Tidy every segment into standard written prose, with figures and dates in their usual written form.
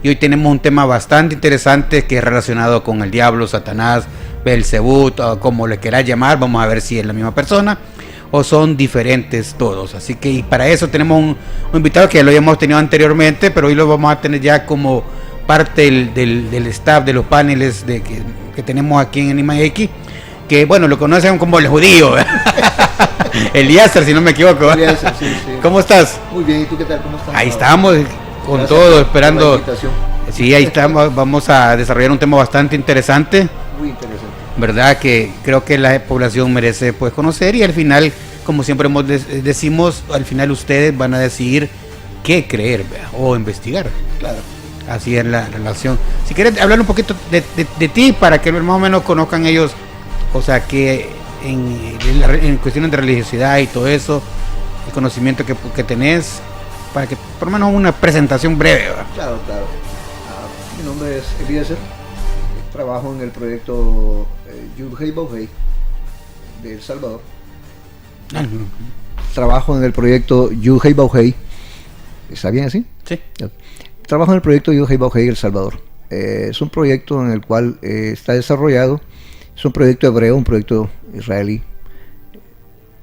y hoy tenemos un tema bastante interesante que es relacionado con el diablo, Satanás, Belcebú, como le quieras llamar. Vamos a ver si es la misma persona o son diferentes todos. Así que y para eso tenemos un invitado que ya lo habíamos tenido anteriormente, pero hoy lo vamos a tener ya como parte del staff de los paneles que tenemos aquí en Anima X, que bueno, lo conocen como el judío, Eliezer, si no me equivoco. Eliezer, sí. ¿Cómo estás? Muy bien, ¿y tú qué tal? ¿Cómo estás? Ahí estamos con gracias todo, esperando. Sí, ahí estamos, vamos a desarrollar un tema bastante interesante. Muy interesante. ¿Verdad? Que creo que la población merece pues conocer, y al final, como siempre decimos, al final ustedes van a decidir qué creer, ¿verdad? O investigar. Claro. Así es la relación. Si quieres hablar un poquito de ti, para que más o menos conozcan ellos, o sea, que en cuestiones de religiosidad y todo eso, el conocimiento que tenés, para que por lo menos una presentación breve, ¿verdad? Claro. Mi nombre es Eliezer, trabajo en el proyecto Yudhei Bauhei de El Salvador. Trabajo en el proyecto Yudhei Bauhei. ¿Está bien así? Sí. Trabajo en el proyecto Yudhei Bauhei El Salvador. Es un proyecto en el cual está desarrollado, es un proyecto hebreo, un proyecto israelí,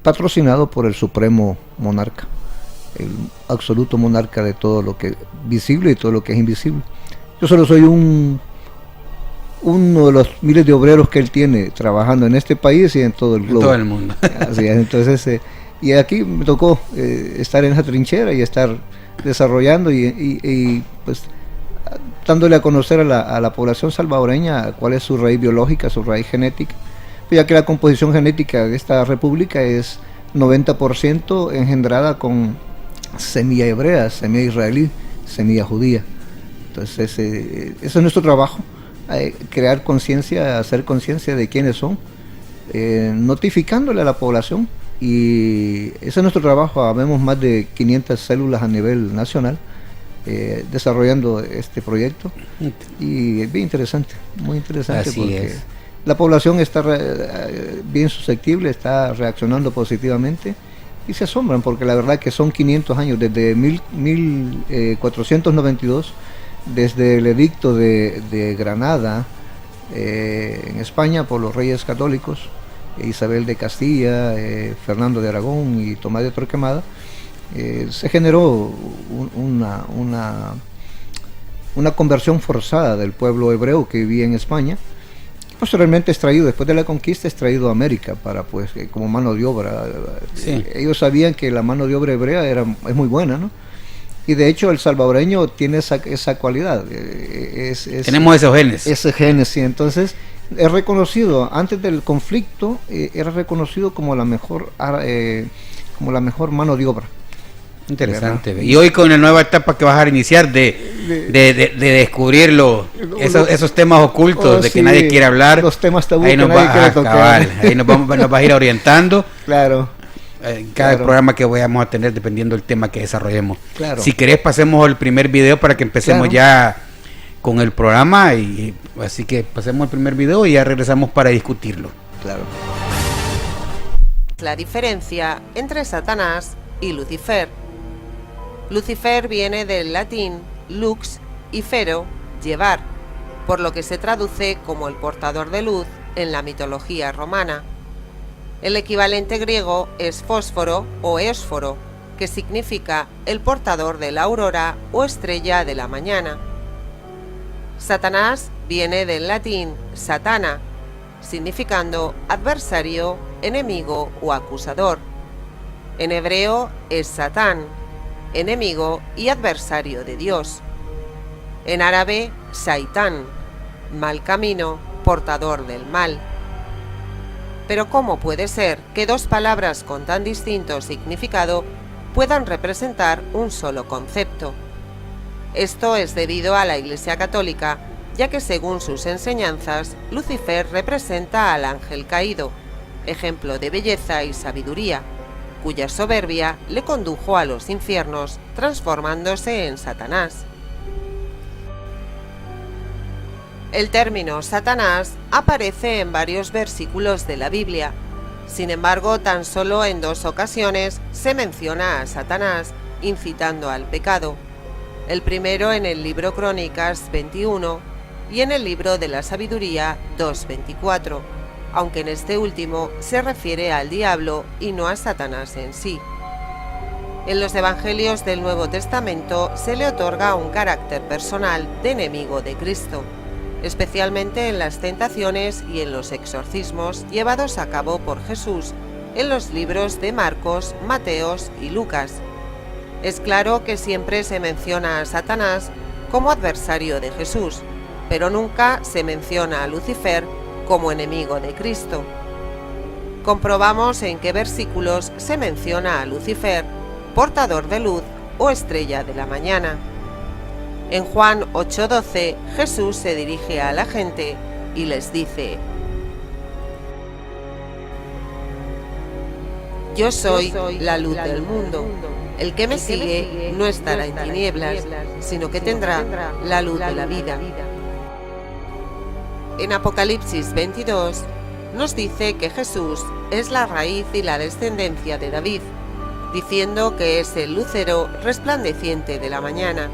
patrocinado por el Supremo Monarca, el absoluto monarca de todo lo que es visible y todo lo que es invisible. Yo solo soy uno de los miles de obreros que él tiene trabajando en este país y en todo el globo. En todo el mundo. Así es, entonces, y aquí me tocó estar en esa trinchera y estar desarrollando y pues dándole a conocer a la población salvadoreña cuál es su raíz biológica, su raíz genética, ya que la composición genética de esta república es 90% engendrada con semilla hebrea, semilla israelí, semilla judía. Entonces ese es nuestro trabajo, crear conciencia, hacer conciencia de quiénes son, notificándole a la población, y ese es nuestro trabajo. Habemos más de 500 células a nivel nacional desarrollando este proyecto, y es bien interesante, muy interesante. Así porque es. La población está bien susceptible, está reaccionando positivamente, y se asombran porque la verdad que son 500 años, desde 1492, desde el edicto de Granada en España por los reyes católicos, Isabel de Castilla, Fernando de Aragón y Tomás de Torquemada. Se generó una conversión forzada del pueblo hebreo que vivía en España. Posteriormente extraído, después de la conquista, extraído a América para pues como mano de obra. Sí. Ellos sabían que la mano de obra hebrea es muy buena, ¿no? Y de hecho el salvadoreño tiene esa cualidad. Tenemos esos genes. Ese genes, sí. Entonces es reconocido, antes del conflicto, era reconocido como la mejor mano de obra. Interesante. ¿Verdad? Y hoy con la nueva etapa que vas a iniciar de descubrir esos temas ocultos de que nadie quiere hablar, los temas tabú ahí que nadie quiere tocar. Ahí nos vas a ir orientando. Claro. En cada programa que vayamos a tener, dependiendo del tema que desarrollemos. Claro. Si querés, pasemos el primer video para que empecemos ya con el programa, y así que pasemos el primer video y ya regresamos para discutirlo. Claro. La diferencia entre Satanás y Lucifer. Lucifer viene del latín lux y fero, llevar, por lo que se traduce como el portador de luz en la mitología romana. El equivalente griego es fósforo o éosforo, que significa el portador de la aurora o estrella de la mañana. Satanás viene del latín satana, significando adversario, enemigo o acusador. En hebreo es Satán, enemigo y adversario de Dios. En árabe, Saitán, mal camino, portador del mal. Pero ¿cómo puede ser que dos palabras con tan distinto significado puedan representar un solo concepto? Esto es debido a la Iglesia Católica, ya que según sus enseñanzas, Lucifer representa al ángel caído, ejemplo de belleza y sabiduría, cuya soberbia le condujo a los infiernos, transformándose en Satanás. El término Satanás aparece en varios versículos de la Biblia. Sin embargo, tan solo en 2 ocasiones se menciona a Satanás, incitando al pecado. el primero en el libro Crónicas 21 y en el libro de la Sabiduría 2:24, aunque en este último se refiere al diablo y no a Satanás en sí. En los evangelios del Nuevo Testamento se le otorga un carácter personal de enemigo de Cristo, especialmente en las tentaciones y en los exorcismos llevados a cabo por Jesús en los libros de Marcos, Mateos y Lucas. Es claro que siempre se menciona a Satanás como adversario de Jesús, pero nunca se menciona a Lucifer como enemigo de Cristo. Comprobamos en qué versículos se menciona a Lucifer, portador de luz o estrella de la mañana. En Juan 8:12, Jesús se dirige a la gente y les dice: Yo soy la luz del mundo. El que me sigue no estará en tinieblas, sino que tendrá la luz de la vida. En Apocalipsis 22 nos dice que Jesús es la raíz y la descendencia de David, diciendo que es el lucero resplandeciente de la mañana.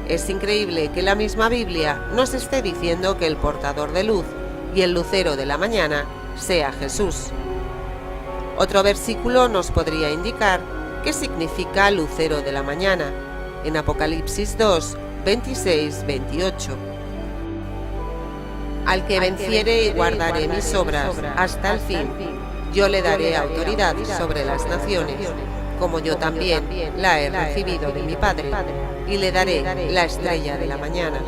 Es increíble que la misma Biblia nos esté diciendo que el portador de luz y el lucero de la mañana sea Jesús. Otro versículo nos podría indicar qué significa lucero de la mañana, en Apocalipsis 2, 26-28. Al que venciere y guardare mis obras hasta el fin, yo le daré autoridad sobre las naciones, como yo también la he recibido de mi Padre, y le daré la estrella de la mañana.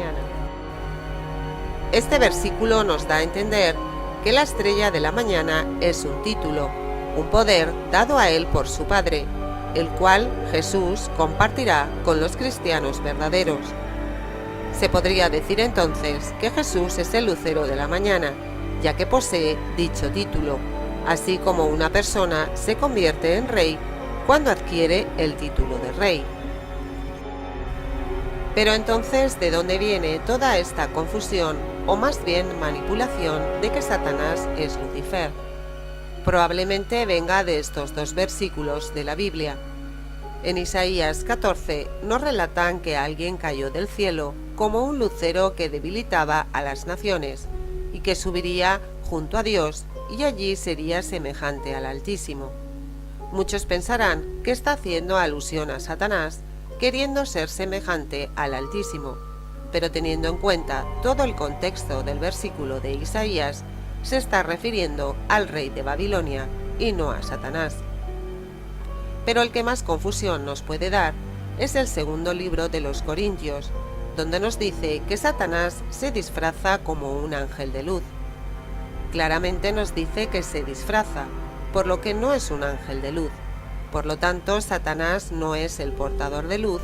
Este versículo nos da a entender que la estrella de la mañana es un título, un poder dado a él por su Padre, el cual Jesús compartirá con los cristianos verdaderos. Se podría decir entonces que Jesús es el lucero de la mañana, ya que posee dicho título, así como una persona se convierte en rey cuando adquiere el título de rey. Pero entonces, ¿de dónde viene toda esta confusión, o más bien manipulación, de que Satanás es Lucifer? Probablemente venga de estos dos versículos de la Biblia. En Isaías 14 nos relatan que alguien cayó del cielo como un lucero que debilitaba a las naciones y que subiría junto a Dios y allí sería semejante al Altísimo. Muchos pensarán que está haciendo alusión a Satanás, queriendo ser semejante al Altísimo, pero teniendo en cuenta todo el contexto del versículo de Isaías, se está refiriendo al rey de Babilonia y no a Satanás. Pero el que más confusión nos puede dar es el segundo libro de los Corintios, donde nos dice que Satanás se disfraza como un ángel de luz. Claramente nos dice que se disfraza, por lo que no es un ángel de luz. Por lo tanto, Satanás no es el portador de luz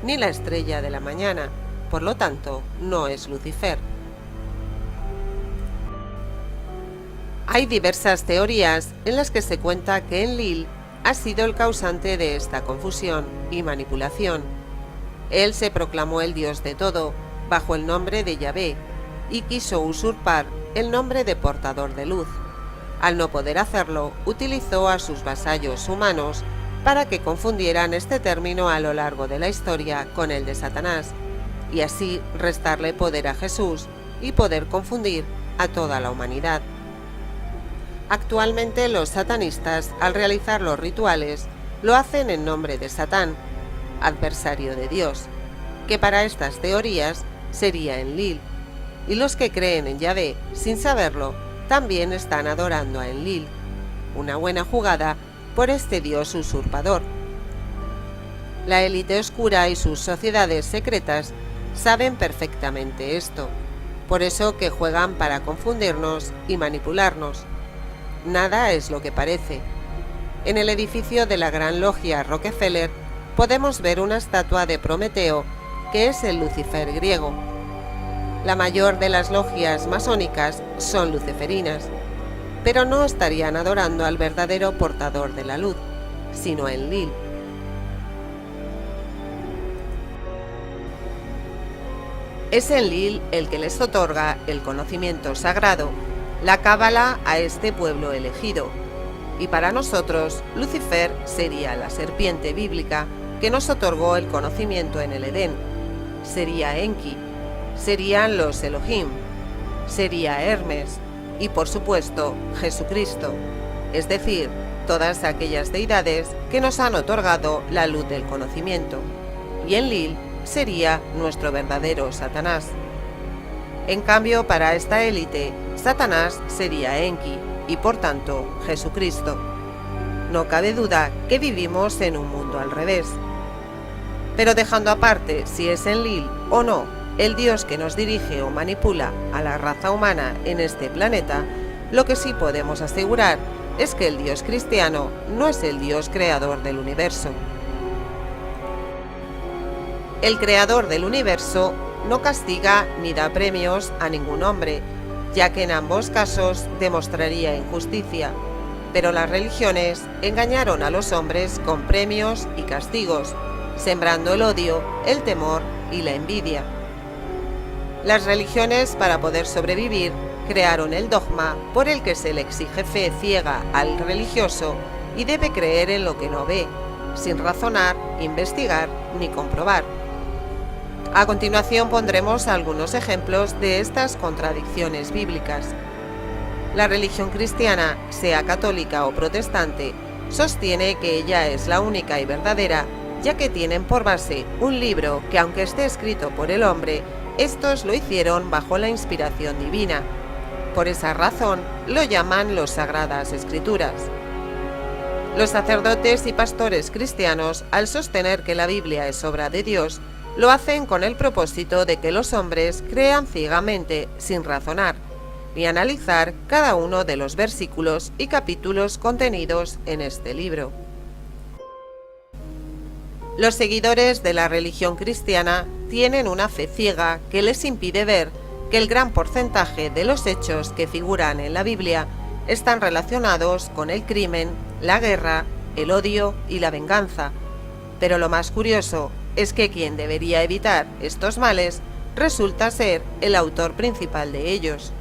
ni la estrella de la mañana, por lo tanto, no es Lucifer. Hay diversas teorías en las que se cuenta que Enlil ha sido el causante de esta confusión y manipulación. Él se proclamó el Dios de todo, bajo el nombre de Yahvé, y quiso usurpar el nombre de portador de luz. Al no poder hacerlo, utilizó a sus vasallos humanos para que confundieran este término a lo largo de la historia con el de Satanás, y así restarle poder a Jesús y poder confundir a toda la humanidad. Actualmente los satanistas, al realizar los rituales, lo hacen en nombre de Satán, adversario de Dios, que para estas teorías sería Enlil, y los que creen en Yahvé, sin saberlo, también están adorando a Enlil, una buena jugada por este dios usurpador. La élite oscura y sus sociedades secretas saben perfectamente esto, por eso que juegan para confundirnos y manipularnos. Nada es lo que parece. En el edificio de la Gran Logia Rockefeller podemos ver una estatua de Prometeo, que es el Lucifer griego. La mayor de las logias masónicas son luciferinas, pero no estarían adorando al verdadero portador de la luz, sino a Enlil. Es Enlil el que les otorga el conocimiento sagrado, la cábala a este pueblo elegido, y para nosotros Lucifer sería la serpiente bíblica que nos otorgó el conocimiento en el Edén. Sería Enki, serían los Elohim, sería Hermes y por supuesto Jesucristo, es decir, todas aquellas deidades que nos han otorgado la luz del conocimiento. Y Enlil sería nuestro verdadero Satanás. En cambio, para esta élite, Satanás sería Enki y por tanto Jesucristo. No cabe duda que vivimos en un mundo al revés. Pero dejando aparte si es Enlil o no el Dios que nos dirige o manipula a la raza humana en este planeta, lo que sí podemos asegurar es que el Dios cristiano no es el Dios creador del universo. El creador del universo no castiga ni da premios a ningún hombre, ya que en ambos casos demostraría injusticia, pero las religiones engañaron a los hombres con premios y castigos, sembrando el odio, el temor y la envidia. Las religiones, para poder sobrevivir, crearon el dogma por el que se le exige fe ciega al religioso y debe creer en lo que no ve, sin razonar, investigar ni comprobar. A continuación pondremos algunos ejemplos de estas contradicciones bíblicas. La religión cristiana, sea católica o protestante, sostiene que ella es la única y verdadera, ya que tienen por base un libro que, aunque esté escrito por el hombre, estos lo hicieron bajo la inspiración divina. Por esa razón, lo llaman los Sagradas Escrituras. Los sacerdotes y pastores cristianos, al sostener que la Biblia es obra de Dios, lo hacen con el propósito de que los hombres crean ciegamente, sin razonar, ni analizar cada uno de los versículos y capítulos contenidos en este libro. Los seguidores de la religión cristiana tienen una fe ciega que les impide ver que el gran porcentaje de los hechos que figuran en la Biblia están relacionados con el crimen, la guerra, el odio y la venganza. Pero lo más curioso es que quien debería evitar estos males resulta ser el autor principal de ellos.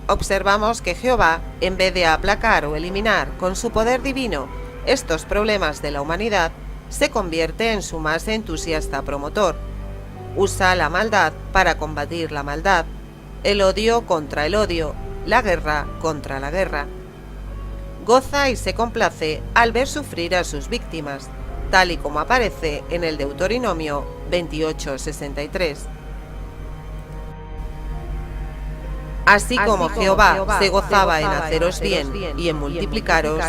Observamos que Jehová, en vez de aplacar o eliminar con su poder divino estos problemas de la humanidad, se convierte en su más entusiasta promotor. Usa la maldad para combatir la maldad, el odio contra el odio, la guerra contra la guerra. Goza y se complace al ver sufrir a sus víctimas, tal y como aparece en el Deuteronomio 28:63. Así como Jehová se gozaba en haceros bien y en multiplicaros,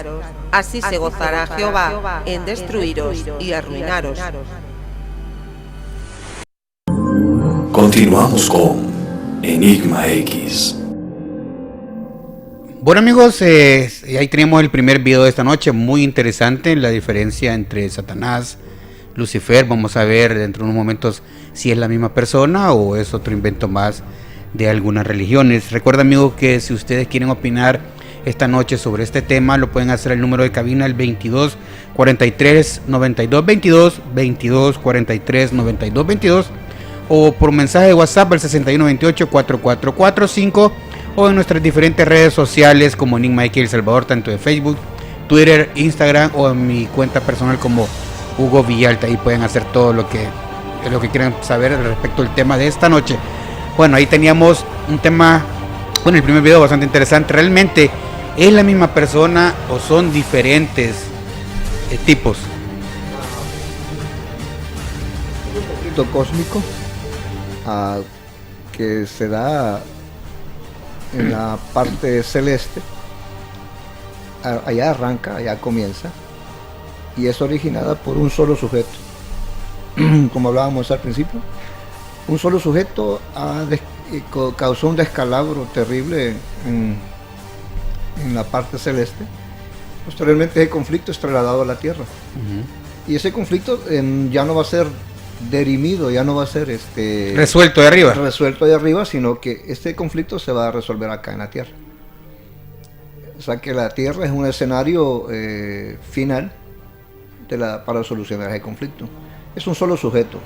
así se gozará Jehová en destruiros y arruinaros. Continuamos con Enigma X. Bueno amigos, ahí tenemos el primer video de esta noche, muy interesante, la diferencia entre Satanás, Lucifer. Vamos a ver dentro de unos momentos si es la misma persona o es otro invento más de algunas religiones. Recuerda amigos que si ustedes quieren opinar esta noche sobre este tema, lo pueden hacer al número de cabina el 22 43 92 22, 22 43 92 22, o por mensaje de WhatsApp al 61 28 4445, o en nuestras diferentes redes sociales como Enigma X El Salvador, tanto de Facebook, Twitter, Instagram, o en mi cuenta personal como Hugo Villalta. Ahí pueden hacer todo lo que quieran saber respecto al tema de esta noche. Bueno, ahí teníamos un tema, bueno, el primer video bastante interesante. ¿Realmente es la misma persona o son diferentes tipos? Un conflicto cósmico que se da en la parte celeste. Allá arranca, allá comienza, y es originada por un solo sujeto. Como hablábamos al principio, un solo sujeto causó un descalabro terrible en la parte celeste. Posteriormente ese conflicto es trasladado a la Tierra. Y ese conflicto ya no va a ser derimido, ya no va a ser resuelto de arriba, sino que este conflicto se va a resolver acá en la Tierra. O sea que la Tierra es un escenario final para solucionar ese conflicto. Es un solo sujeto.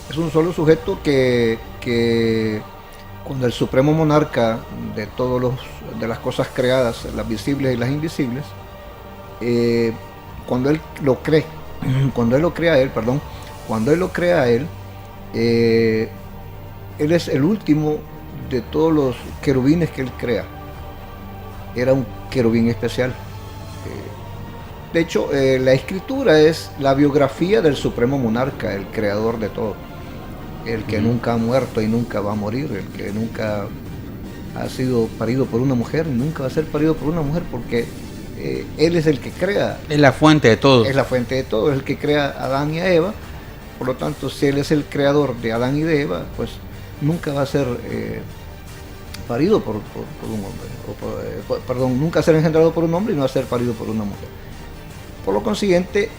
Es un solo sujeto que cuando el supremo monarca de las cosas creadas, las visibles y las invisibles, cuando él lo cree cuando él lo crea a él, él es el último de todos los querubines que él crea. Era un querubín especial. De hecho, la escritura es la biografía del supremo monarca, el creador de todo, el que nunca ha muerto y nunca va a morir, el que nunca ha sido parido por una mujer y nunca va a ser parido por una mujer, porque él es el que crea. Es la fuente de todo. Es la fuente de todo, es el que crea a Adán y a Eva. Por lo tanto, si él es el creador de Adán y de Eva, pues nunca va a ser parido por un hombre, perdón, nunca ser engendrado por un hombre y no va a ser parido por una mujer. Por lo consiguiente,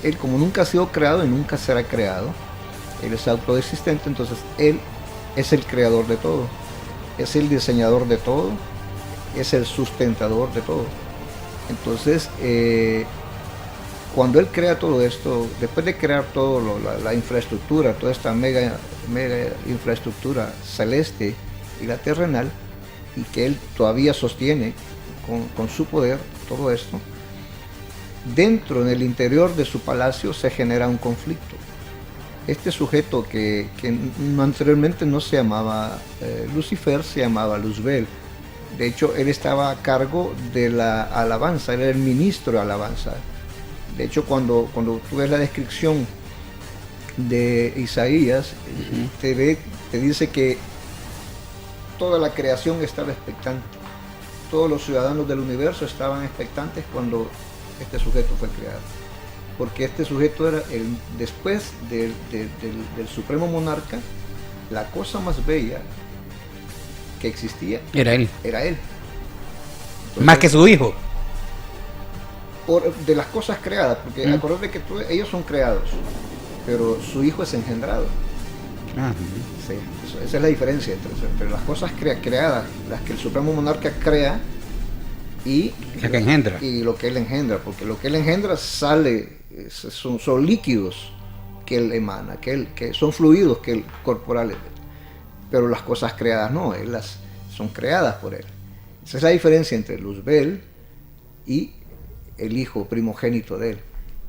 él como nunca ha sido creado y nunca será creado, él es autoexistente, entonces él es el creador de todo, es el diseñador de todo, es el sustentador de todo. Entonces, cuando él crea todo esto, después de crear todo la infraestructura, toda esta mega infraestructura celeste y la terrenal, y que él todavía sostiene con su poder todo esto, dentro, en el interior de su palacio, se genera un conflicto. Este sujeto que anteriormente no se llamaba Lucifer, se llamaba Luzbel. De hecho, él estaba a cargo de la alabanza, él era el ministro de alabanza. De hecho, cuando tú ves la descripción de Isaías, te dice que toda la creación estaba expectante. Todos los ciudadanos del universo estaban expectantes cuando este sujeto fue creado. Porque este sujeto era, después del supremo monarca, la cosa más bella que existía Era él. Entonces, Más que su hijo. de las cosas creadas, porque acuérdate que ellos son creados, pero su hijo es engendrado. Sí, esa es la diferencia entre las cosas creadas, las que el supremo monarca crea, y lo que él engendra, porque lo que él engendra sale, son líquidos que él emana, que son fluidos corporales, pero las cosas creadas no, son creadas por él. Esa es la diferencia entre Luzbel y el hijo primogénito de él.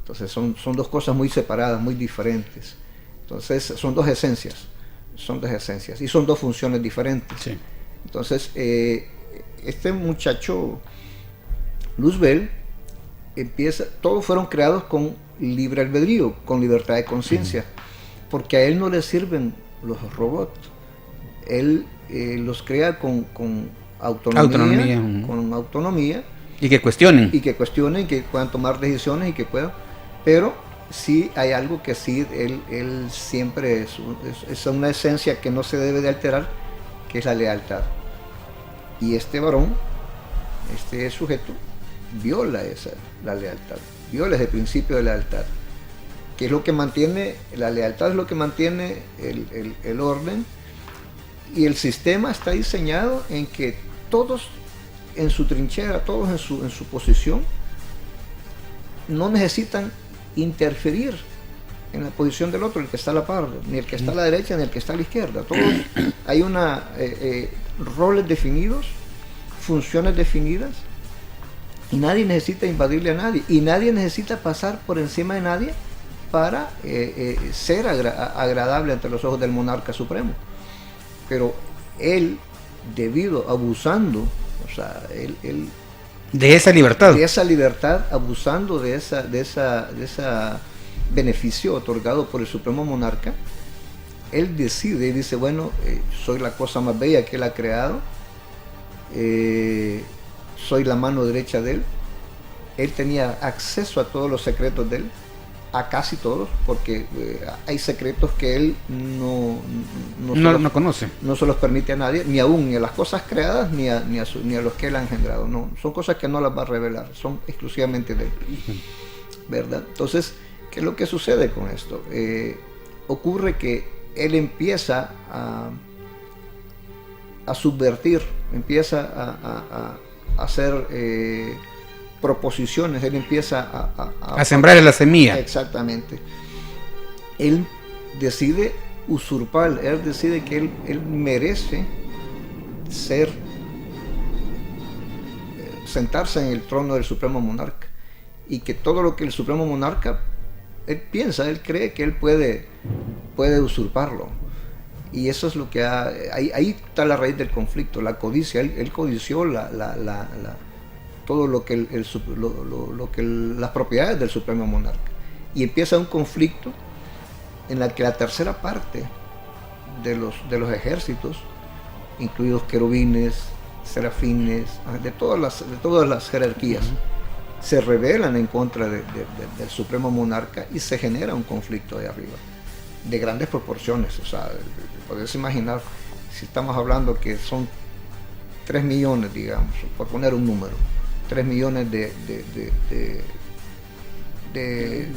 Entonces son dos cosas muy separadas, muy diferentes. Entonces son dos esencias y son dos funciones diferentes. Sí. Entonces este muchacho Luzbel todos fueron creados con libre albedrío, con libertad de conciencia, porque a él no le sirven los robots. Él los crea con autonomía. Con autonomía. Y que cuestionen. Y que puedan tomar decisiones y que puedan. Pero sí hay algo que sí, él siempre es una esencia que no se debe de alterar, que es la lealtad. Y este varón, este sujeto, viola la lealtad, viola ese principio de lealtad, que es lo que mantiene, la lealtad es lo que mantiene el orden, y el sistema está diseñado en que todos en su trinchera, todos en su posición, no necesitan interferir en la posición del otro, el que está a la par, ni el que está a la derecha, ni el que está a la izquierda. Todos hay roles definidos, funciones definidas, y nadie necesita invadirle a nadie, y nadie necesita pasar por encima de nadie para ser agradable ante los ojos del monarca supremo. Pero él, abusando, o sea, él de esa libertad, abusando de esa beneficio otorgado por el supremo monarca, él decide y dice, bueno, soy la cosa más bella que él ha creado, soy la mano derecha de él. Él tenía acceso a todos los secretos de él, a casi todos, porque hay secretos que él no conoce. No se los permite a nadie, ni a las cosas creadas, ni a los que él ha engendrado. No, son cosas que no las va a revelar, son exclusivamente de él. ¿Verdad? Entonces, ¿qué es lo que sucede con esto? Ocurre que él empieza a subvertir, empieza a hacer proposiciones, él empieza a sembrar la semilla. Exactamente. Él decide usurpar, él decide que él merece sentarse en el trono del supremo monarca, y que todo lo que el supremo monarca él cree que él puede usurparlo. Y eso es lo que ahí está la raíz del conflicto, la codicia. Él codició todo lo que las propiedades del supremo monarca. Y empieza un conflicto en el que la tercera parte de los ejércitos, incluidos querubines, serafines, de todas las jerarquías, se rebelan en contra del supremo monarca y se genera un conflicto de arriba, de grandes proporciones. O sea, podés imaginar, si estamos hablando que son 3 millones, digamos, por poner un número, 3 millones de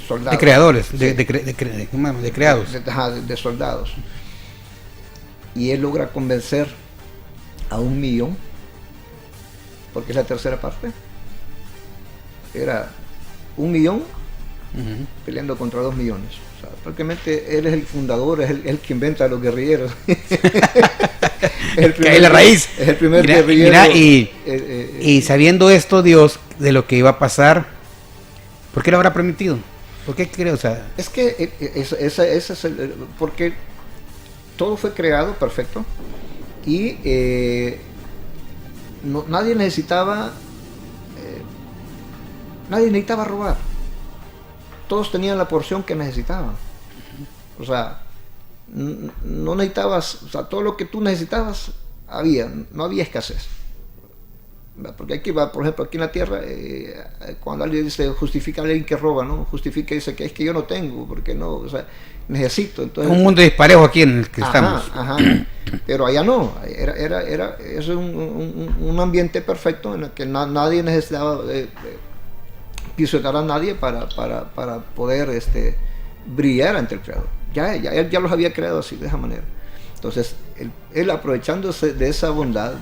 soldados. De creadores, Sí. de creados. De soldados. Y él logra convencer a 1 millón, porque es la tercera parte. Era 1 millón peleando contra 2 millones. O sea, prácticamente él es el fundador, es el que inventa a los guerrilleros. Que hay la raíz. Es el primer Mira, guerrillero. y sabiendo esto Dios de lo que iba a pasar, ¿por qué lo habrá permitido? ¿Por qué creo? O sea, Es que ese es porque todo fue creado perfecto y nadie necesitaba robar. Todos tenían la porción que necesitaban. O sea, no necesitabas, o sea, todo lo que tú necesitabas no había escasez. Porque aquí va, por ejemplo, aquí en la tierra, cuando alguien dice justifica a alguien que roba, ¿no? Justifica y dice que es que yo no tengo, porque no, o sea, necesito. Entonces, un mundo disparejo aquí en el que estamos. Pero allá no, es un ambiente perfecto en el que nadie necesitaba pisotear a nadie para poder brillar ante el Creador. Él ya los había creado así, de esa manera. Entonces, él aprovechándose de esa bondad,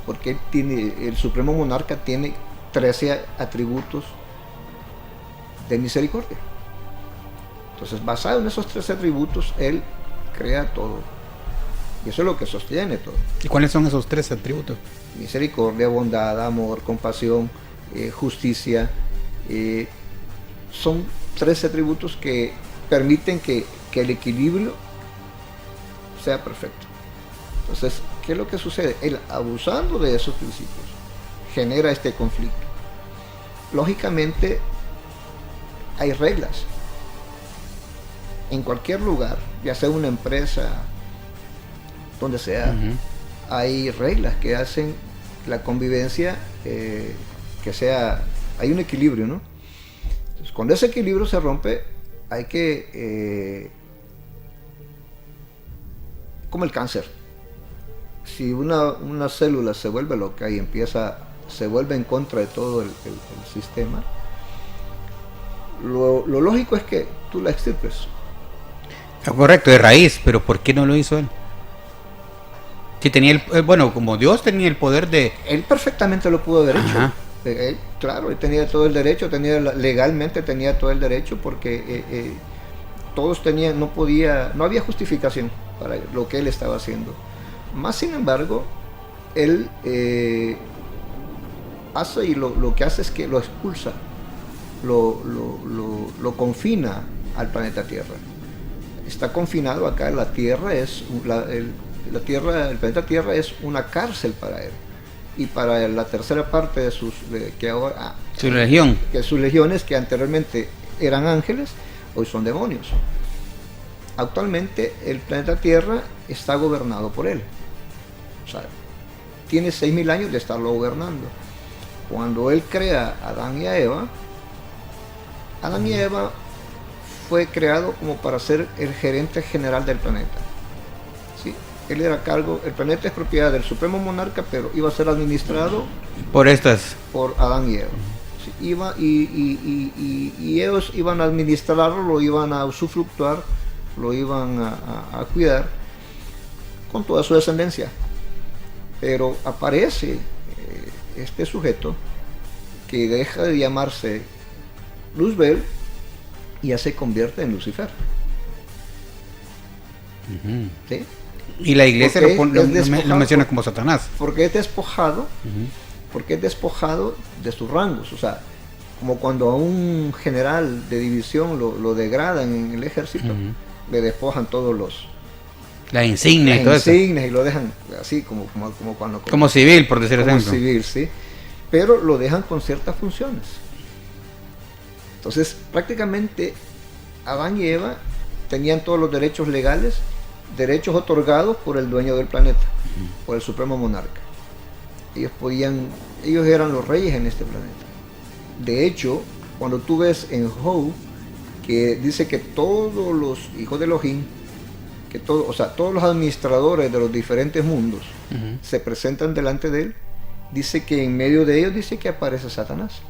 porque el Supremo Monarca tiene 13 atributos de misericordia. Entonces, basado en esos 13 atributos, él crea todo. Y eso es lo que sostiene todo. ¿Y cuáles son esos 3 atributos? Misericordia, bondad, amor, compasión, justicia. Son 13 atributos que permiten que el equilibrio sea perfecto. Entonces, ¿qué es lo que sucede? Él, abusando de esos principios, genera este conflicto. Lógicamente, hay reglas. En cualquier lugar, ya sea una empresa, donde sea, hay reglas que hacen la convivencia hay un equilibrio, ¿no? Entonces, cuando ese equilibrio se rompe, hay que como el cáncer. Si una célula se vuelve loca y se vuelve en contra de todo el sistema, lo lógico es que tú la extirpes. Correcto, de raíz, pero ¿por qué no lo hizo él? Si tenía como Dios tenía el poder de... Él perfectamente lo pudo haber hecho. Claro, él tenía todo el derecho, legalmente tenía todo el derecho, porque todos tenían, no había justificación para lo que él estaba haciendo. Más sin embargo, él hace, y lo que hace es que lo expulsa, lo confina al planeta Tierra. Está confinado acá. La Tierra el planeta Tierra es una cárcel para él. Y para la tercera parte de su legión, que sus legiones, que anteriormente eran ángeles, hoy son demonios. Actualmente el planeta Tierra está gobernado por él. O sea, tiene 6.000 años de estarlo gobernando. Cuando él crea a Adán y a Eva, Adán y Eva fue creado como para ser el gerente general del planeta. ¿Sí? Él era a cargo, el planeta es propiedad del Supremo Monarca, pero iba a ser administrado por Adán y Eva. ¿Sí? Y ellos iban a administrarlo, lo iban a usufructuar, lo iban a cuidar con toda su descendencia. Pero aparece este sujeto que deja de llamarse Luzbel y ya se convierte en Lucifer. ¿Sí? Y la iglesia lo menciona como Satanás. Porque es despojado, porque es despojado de sus rangos. O sea, como cuando a un general de división lo degradan en el ejército, le despojan todos las insignias y todo eso. y lo dejan así como cuando... Como civil, por decirlo así. Como civil, sí. Pero lo dejan con ciertas funciones. Entonces, prácticamente, Adán y Eva tenían todos los derechos legales, derechos otorgados por el dueño del planeta, por el supremo monarca. Ellos eran los reyes en este planeta. De hecho, cuando tú ves en Job, que dice que todos los hijos de Elohim, todos los administradores de los diferentes mundos se presentan delante de él, dice que en medio de ellos dice que aparece Satanás.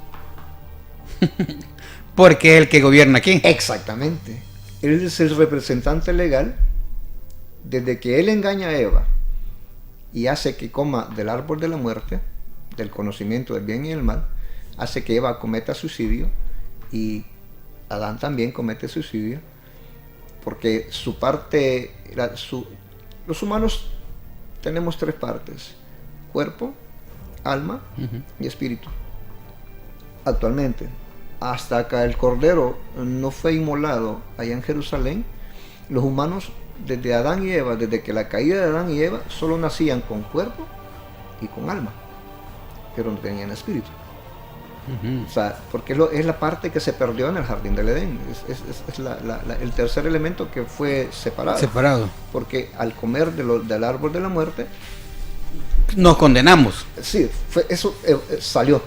Porque es el que gobierna aquí. Exactamente. Él es el representante legal. Desde que él engaña a Eva y hace que coma del árbol de la muerte, del conocimiento del bien y el mal, hace que Eva cometa suicidio y Adán también comete suicidio, porque su parte, los humanos tenemos tres partes: cuerpo, alma y espíritu. Actualmente, hasta que el Cordero no fue inmolado allá en Jerusalén, los humanos, desde Adán y Eva, desde que la caída de Adán y Eva, solo nacían con cuerpo y con alma, pero no tenían espíritu. O sea, porque es la parte que se perdió en el jardín del Edén. Es el tercer elemento que fue separado. Porque al comer del árbol de la muerte, nos condenamos. Sí, eso salió,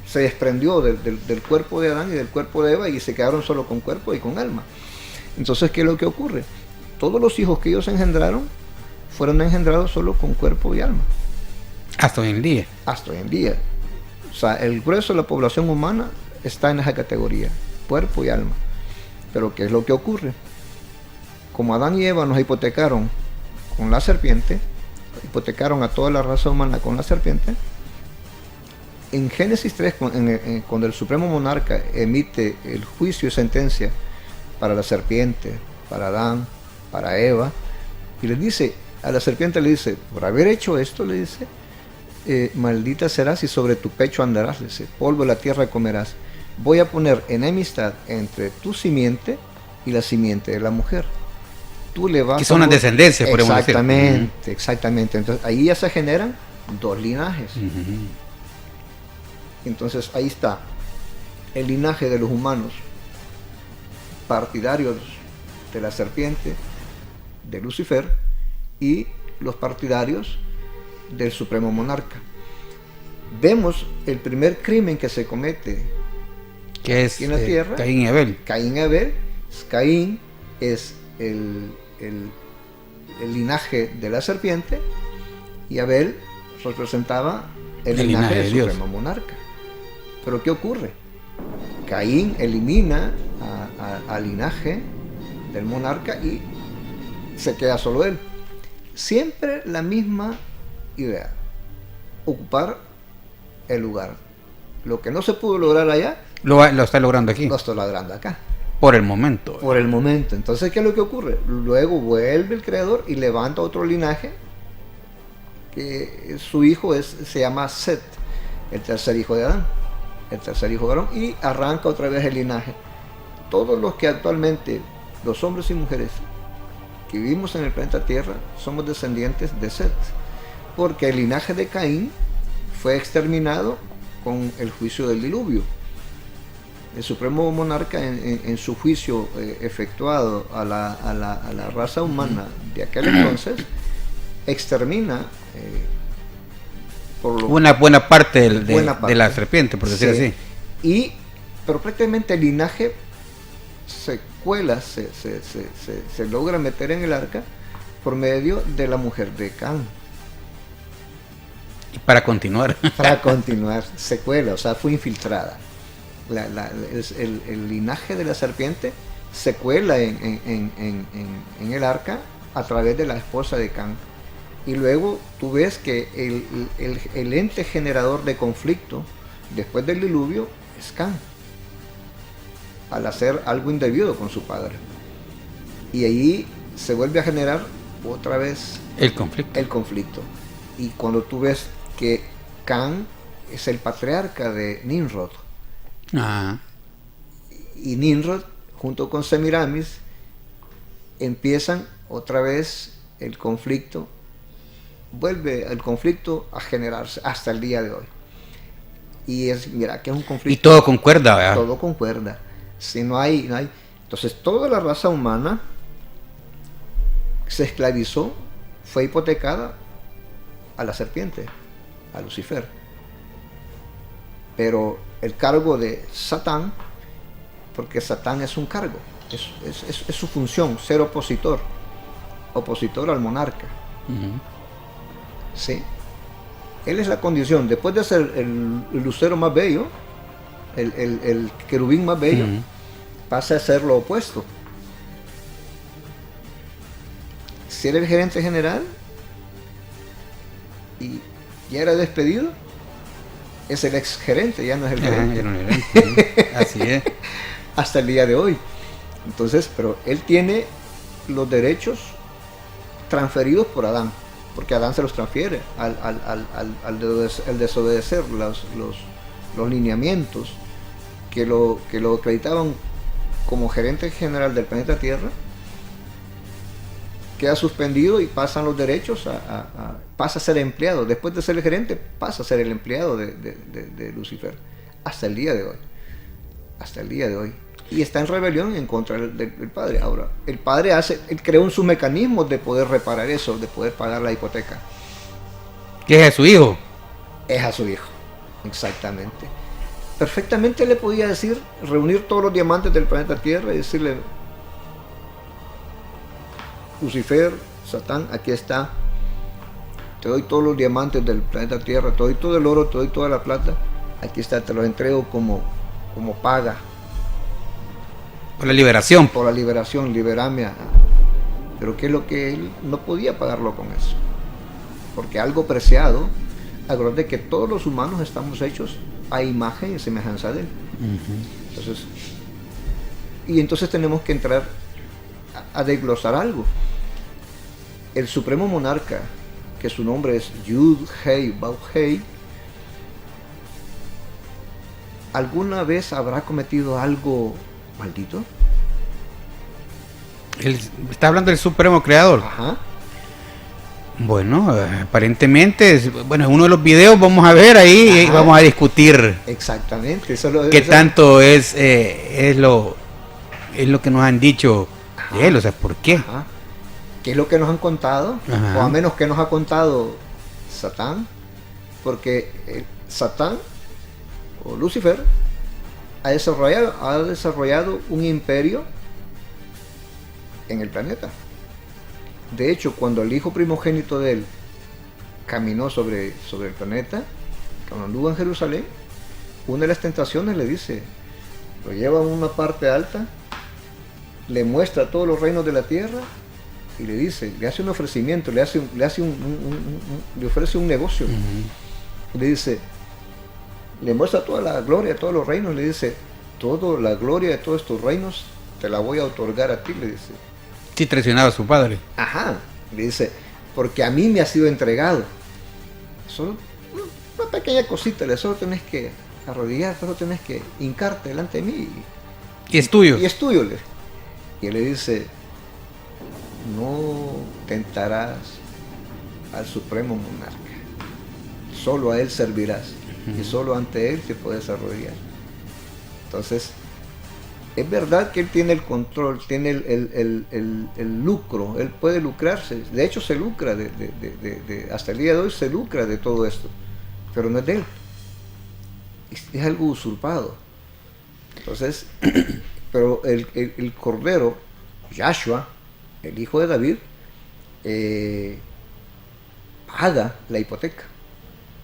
se desprendió del cuerpo de Adán y del cuerpo de Eva, y se quedaron solo con cuerpo y con alma. Entonces, ¿qué es lo que ocurre? Todos los hijos que ellos engendraron fueron engendrados solo con cuerpo y alma. Hasta hoy en día. Hasta hoy en día. O sea, el grueso de la población humana está en esa categoría, cuerpo y alma. Pero ¿qué es lo que ocurre? Como Adán y Eva nos hipotecaron con la serpiente, hipotecaron a toda la raza humana con la serpiente, en Génesis 3, cuando el Supremo Monarca emite el juicio y sentencia para la serpiente, para Adán, para Eva, y les dice, a la serpiente le dice, por haber hecho esto, le dice, maldita serás y sobre tu pecho andarás, le dice, polvo de la tierra comerás. Voy a poner enemistad entre tu simiente y la simiente de la mujer. Tú le vas que son las descendencias, podemos decir. Exactamente, exactamente. Entonces ahí ya se generan dos linajes. Entonces ahí está el linaje de los humanos partidarios de la serpiente, de Lucifer, y los partidarios del Supremo Monarca. Vemos el primer crimen que se comete, que es en la tierra, Caín y Abel. Caín es el linaje de la serpiente, y Abel representaba el linaje del Supremo Monarca. Pero ¿qué ocurre? Caín elimina al linaje del monarca y se queda solo él. Siempre la misma idea: ocupar el lugar. Lo que no se pudo lograr allá, lo está logrando aquí. Lo está logrando acá. Por el momento. Por el momento. Entonces, ¿qué es lo que ocurre? Luego vuelve el creador y levanta otro linaje, que su hijo se llama Set, el tercer hijo de Adán, el tercer hijo de Aarón, y arranca otra vez el linaje. Todos los que actualmente, los hombres y mujeres que vivimos en el planeta Tierra, somos descendientes de Set, porque el linaje de Caín fue exterminado con el juicio del diluvio. El Supremo Monarca, en su juicio efectuado a la raza humana de aquel entonces, extermina una buena parte de la serpiente, por decir así. Pero prácticamente el linaje se cuela, se logra meter en el arca por medio de la mujer de Can. Y para continuar. Se cuela, o sea, fue infiltrada. El linaje de la serpiente se cuela en el arca a través de la esposa de Can. Y luego tú ves que el ente generador de conflicto después del diluvio es Can, al hacer algo indebido con su padre. Y ahí se vuelve a generar otra vez el conflicto. Y cuando tú ves que Can es el patriarca de Nimrod, Ah, Y Nimrod, junto con Semiramis, empiezan otra vez el conflicto, vuelve el conflicto a generarse hasta el día de hoy. Y mira, que es un y conflicto. todo concuerda, ¿verdad? Todo concuerda. Si no hay. Entonces, toda la raza humana se esclavizó, fue hipotecada a la serpiente, a Lucifer. Pero el cargo de Satán, porque Satán es un cargo, es su función, ser opositor al monarca. Ujú. ¿Sí? Él es la condición, después de ser el lucero más bello, el querubín más bello, Ujú. pasa a ser lo opuesto. Si era el gerente general y ya era despedido, es el ex gerente, ya no es el Ah, gerente. ya no era, sí. Así es. Hasta el día de hoy. Entonces, pero él tiene los derechos transferidos por Adán, porque Adán se los transfiere al desobedecer los lineamientos que lo acreditaban como gerente general del planeta Tierra. Queda suspendido y pasan los derechos pasa a ser empleado. Después de ser el gerente, pasa a ser el empleado de Lucifer. Hasta el día de hoy. Hasta el día de hoy. Y está en rebelión en contra del padre. Ahora, el padre él creó sus mecanismos de poder reparar eso, de poder pagar la hipoteca. ¿Qué es su hijo? Es a su hijo. Exactamente. Perfectamente le podía decir, reunir todos los diamantes del planeta Tierra y decirle: Lucifer, Satán, aquí está, te doy todos los diamantes del planeta Tierra, te doy todo el oro, te doy toda la plata, aquí está, te los entrego como paga Por la liberación. por la liberación, liberame. Pero ¿qué es lo que él no podía pagarlo con eso? Porque algo preciado, acuérdate que todos los humanos estamos hechos a imagen y semejanza de él. Ujú. Entonces tenemos que entrar a desglosar algo. El supremo monarca, que su nombre es Yud Hei Bau Hei, ¿alguna vez habrá cometido algo maldito? Él está hablando del supremo creador. Ajá. Bueno, aparentemente, bueno, en uno de los videos vamos a ver ahí y Ajá. vamos a discutir Exactamente. qué tanto es lo que nos han dicho de él, o sea, ¿por qué? Ajá. ¿Qué es lo que nos han contado? Ajá. O a menos que nos ha contado Satán, porque Satán o Lucifer ha desarrollado un imperio en el planeta. De hecho, cuando el hijo primogénito de él caminó sobre el planeta, cuando anduvo en Jerusalén, una de las tentaciones le dice, lo lleva a una parte alta, le muestra todos los reinos de la tierra y le dice, le hace un ofrecimiento, le ofrece un negocio. Ujú. Le dice, le muestra toda la gloria de todos los reinos, le dice, toda la gloria de todos estos reinos te la voy a otorgar a ti, le dice. Sí, traicionaba a su padre. Ajá, le dice, porque a mí me ha sido entregado. Solo una pequeña cosita, solo tenés que arrodillar, solo tenés que hincarte delante de mí. Y es tuyo. Y es tuyo. Y él le dice, no tentarás al supremo monarca, solo a él servirás y solo ante él te puedes arrodillar. Entonces, es verdad que él tiene el control, tiene el lucro, él puede lucrarse, de hecho se lucra, hasta el día de hoy se lucra de todo esto, pero no es de él, es algo usurpado. Entonces, pero el Cordero, Yahshua, el hijo de David, paga la hipoteca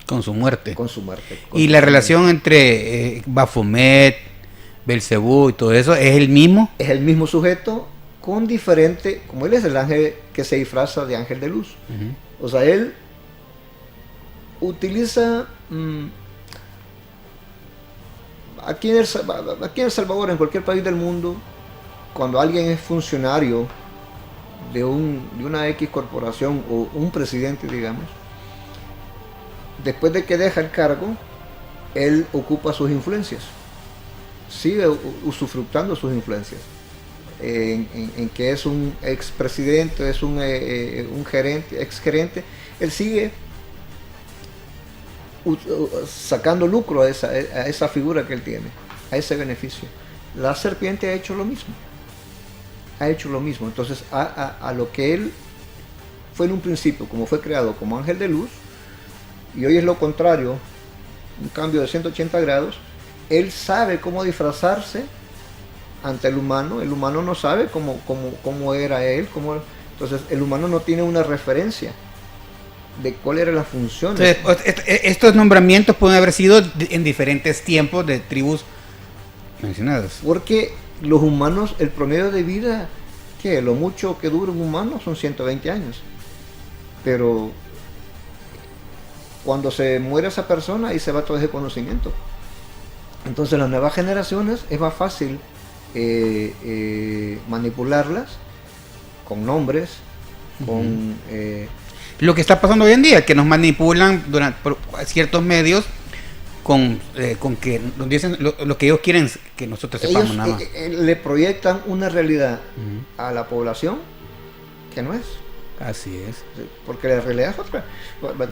Con su muerte. con su muerte. Y la relación entre Baphomet, Belcebú y todo eso, ¿es el mismo? Es el mismo sujeto con diferente, como él es el ángel que se disfraza de ángel de luz. Ujú. O sea, él utiliza aquí en El Salvador, en cualquier país del mundo, cuando alguien es funcionario de una X corporación o un presidente, digamos, después de que deja el cargo, él ocupa sus influencias. sigue usufructando sus influencias. En que es un expresidente, es un gerente, exgerente, él sigue sacando lucro a esa figura que él tiene, a ese beneficio. La serpiente ha hecho lo mismo. Entonces, a lo que él fue en un principio, como fue creado como ángel de luz, y hoy es lo contrario, un cambio de 180 grados, él sabe cómo disfrazarse ante el humano no sabe cómo era él, entonces el humano no tiene una referencia de cuál era la función. Estos nombramientos pueden haber sido en diferentes tiempos de tribus mencionadas. Porque los humanos, el promedio de vida, que lo mucho que dura un humano son 120 años. Pero cuando se muere esa persona, ahí se va todo ese conocimiento. Entonces las nuevas generaciones es más fácil manipularlas con nombres, con... Lo que está pasando hoy en día, que nos manipulan por ciertos medios con que nos dicen lo que ellos quieren que nosotros sepamos. Ellos, nada más. Le proyectan una realidad a la población que no es. Así es. Porque la realidad es otra.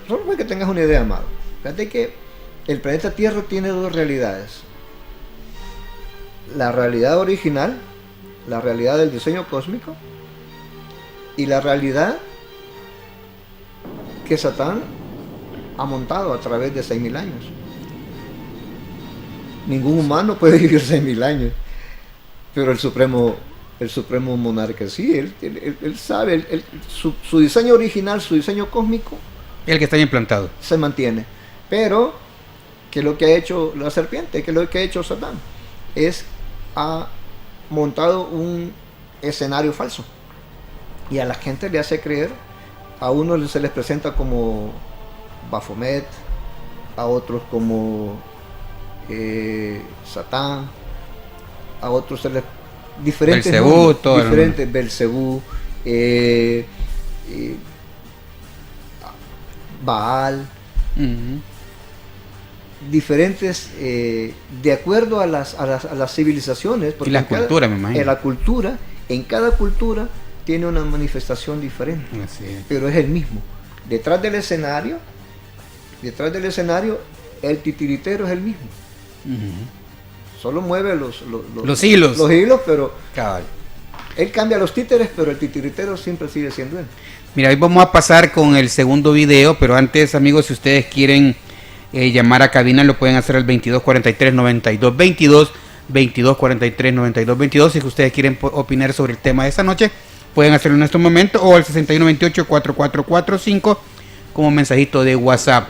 Solo para que tengas una idea, Amado. Fíjate que el planeta Tierra tiene dos realidades. La realidad original, la realidad del diseño cósmico, y la realidad que Satán ha montado a través de 6.000 años. Ningún humano puede vivir 6.000 años, pero el supremo monarca sí, él sabe, su diseño original, su diseño cósmico, el que está implantado, se mantiene. Pero ¿qué es lo que ha hecho la serpiente? ¿Qué es lo que ha hecho Satán? Ha montado un escenario falso y a la gente le hace creer. A unos se les presenta como Baphomet, a otros como Satán, a otros se les diferentes Belcebú, Baal, diferentes de acuerdo a las civilizaciones, porque y la cultura, me imagino. En cada cultura tiene una manifestación diferente, pero es el mismo. Detrás del escenario, el titiritero es el mismo. Solo mueve los hilos, pero cabal. Él cambia los títeres, pero el titiritero siempre sigue siendo él. Mira, hoy vamos a pasar con el segundo video, pero antes, amigos, si ustedes quieren llamar a cabina, lo pueden hacer al 2243-9222, 2243-9222, si ustedes quieren opinar sobre el tema de esta noche, pueden hacerlo en este momento, o al 6128-4445 como mensajito de WhatsApp.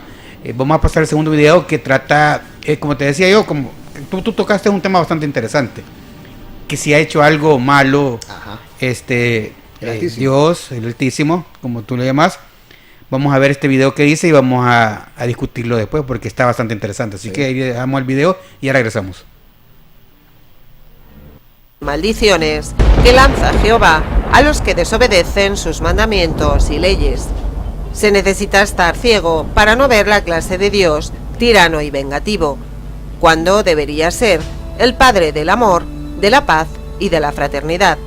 Vamos a pasar al segundo video que trata, como te decía yo, como tú tocaste un tema bastante interesante, que si ha hecho algo malo, Dios, el Altísimo, como tú le llamas. Vamos a ver este video que dice y vamos a discutirlo después porque está bastante interesante. Así que ahí dejamos el video y ya regresamos. Maldiciones que lanza Jehová a los que desobedecen sus mandamientos y leyes. Se necesita estar ciego para no ver la clase de Dios tirano y vengativo, cuando debería ser el Padre del amor, de la paz y de la fraternidad.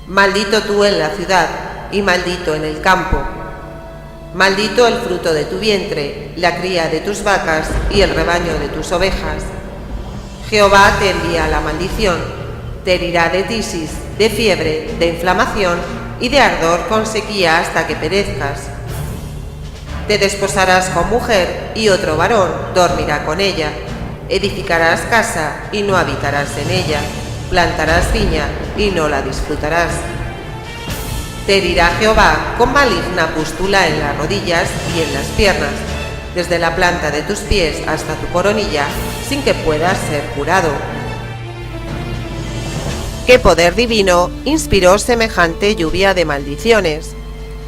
Maldito tú en la ciudad y maldito en el campo. Maldito el fruto de tu vientre, la cría de tus vacas y el rebaño de tus ovejas. Jehová te envía la maldición, te herirá de tisis, de fiebre, de inflamación y de ardor con sequía hasta que perezcas. Te desposarás con mujer y otro varón dormirá con ella. Edificarás casa y no habitarás en ella. Plantarás viña y no la disfrutarás. Te herirá Jehová con maligna pústula en las rodillas y en las piernas, desde la planta de tus pies hasta tu coronilla, sin que puedas ser curado. ¿Qué poder divino inspiró semejante lluvia de maldiciones?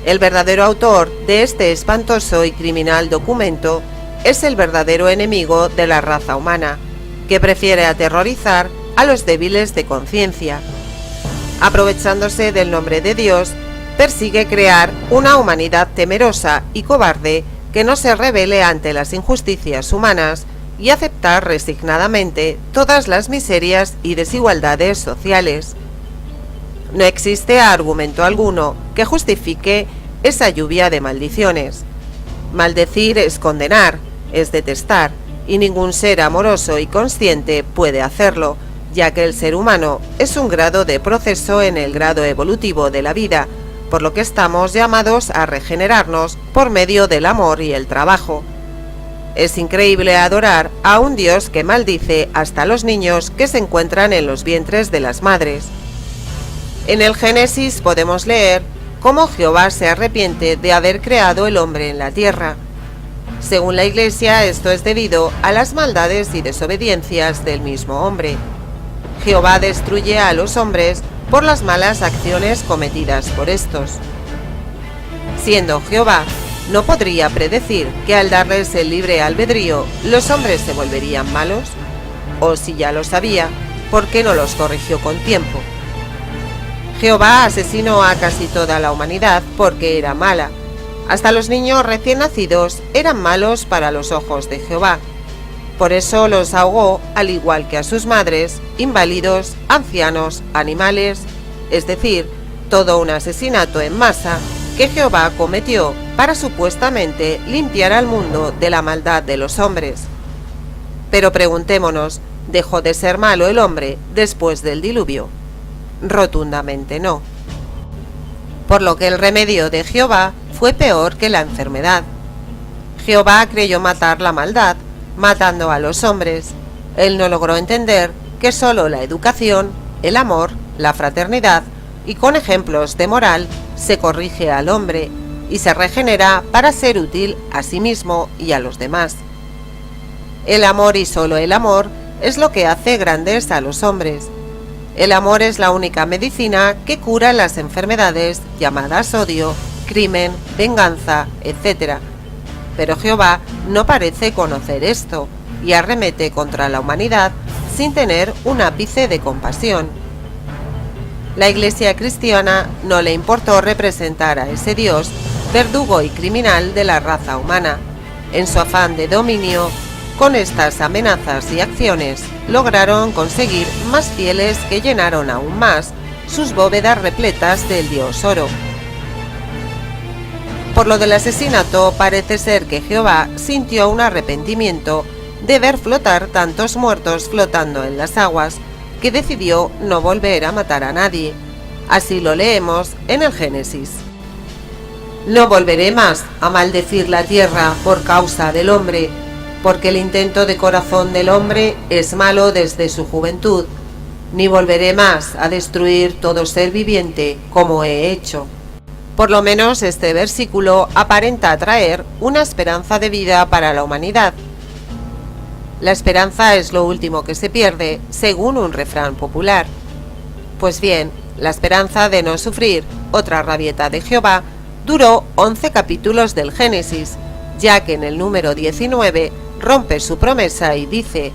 El verdadero autor de este espantoso y criminal documento es el verdadero enemigo de la raza humana, que prefiere aterrorizar a los débiles de conciencia. Aprovechándose del nombre de Dios, persigue crear una humanidad temerosa y cobarde que no se rebele ante las injusticias humanas y aceptar resignadamente todas las miserias y desigualdades sociales. No existe argumento alguno que justifique esa lluvia de maldiciones. Maldecir es condenar, es detestar, y ningún ser amoroso y consciente puede hacerlo, ya que el ser humano es un grado de proceso en el grado evolutivo de la vida, por lo que estamos llamados a regenerarnos por medio del amor y el trabajo. Es increíble adorar a un Dios que maldice hasta los niños que se encuentran en los vientres de las madres. En el Génesis podemos leer cómo Jehová se arrepiente de haber creado el hombre en la tierra. Según la Iglesia, esto es debido a las maldades y desobediencias del mismo hombre. Jehová destruye a los hombres por las malas acciones cometidas por estos. Siendo Jehová, ¿no podría predecir que al darles el libre albedrío los hombres se volverían malos? O si ya lo sabía, ¿por qué no los corrigió con tiempo? Jehová asesinó a casi toda la humanidad porque era mala. Hasta los niños recién nacidos eran malos para los ojos de Jehová. Por eso los ahogó, al igual que a sus madres, inválidos, ancianos, animales, es decir, todo un asesinato en masa que Jehová cometió para supuestamente limpiar al mundo de la maldad de los hombres. Pero preguntémonos, ¿dejó de ser malo el hombre después del diluvio? Rotundamente no. Por lo que el remedio de Jehová fue peor que la enfermedad. Jehová creyó matar la maldad, matando a los hombres. Él no logró entender que solo la educación, el amor, la fraternidad y con ejemplos de moral se corrige al hombre y se regenera para ser útil a sí mismo y a los demás. El amor y solo el amor es lo que hace grandes a los hombres. El amor es la única medicina que cura las enfermedades llamadas odio, crimen, venganza, etc. Pero Jehová no parece conocer esto y arremete contra la humanidad sin tener un ápice de compasión. La Iglesia cristiana no le importó representar a ese Dios verdugo y criminal de la raza humana. En su afán de dominio, con estas amenazas y acciones, lograron conseguir más fieles que llenaron aún más sus bóvedas repletas del dios oro. Por lo del asesinato, parece ser que Jehová sintió un arrepentimiento de ver flotar tantos muertos flotando en las aguas, que decidió no volver a matar a nadie. Así lo leemos en el Génesis. No volveré más a maldecir la tierra por causa del hombre, porque el intento de corazón del hombre es malo desde su juventud, ni volveré más a destruir todo ser viviente como he hecho. Por lo menos este versículo aparenta traer una esperanza de vida para la humanidad. La esperanza es lo último que se pierde, según un refrán popular. Pues bien, la esperanza de no sufrir otra rabieta de Jehová duró 11 capítulos del Génesis, ya que en el número 19 rompe su promesa y dice: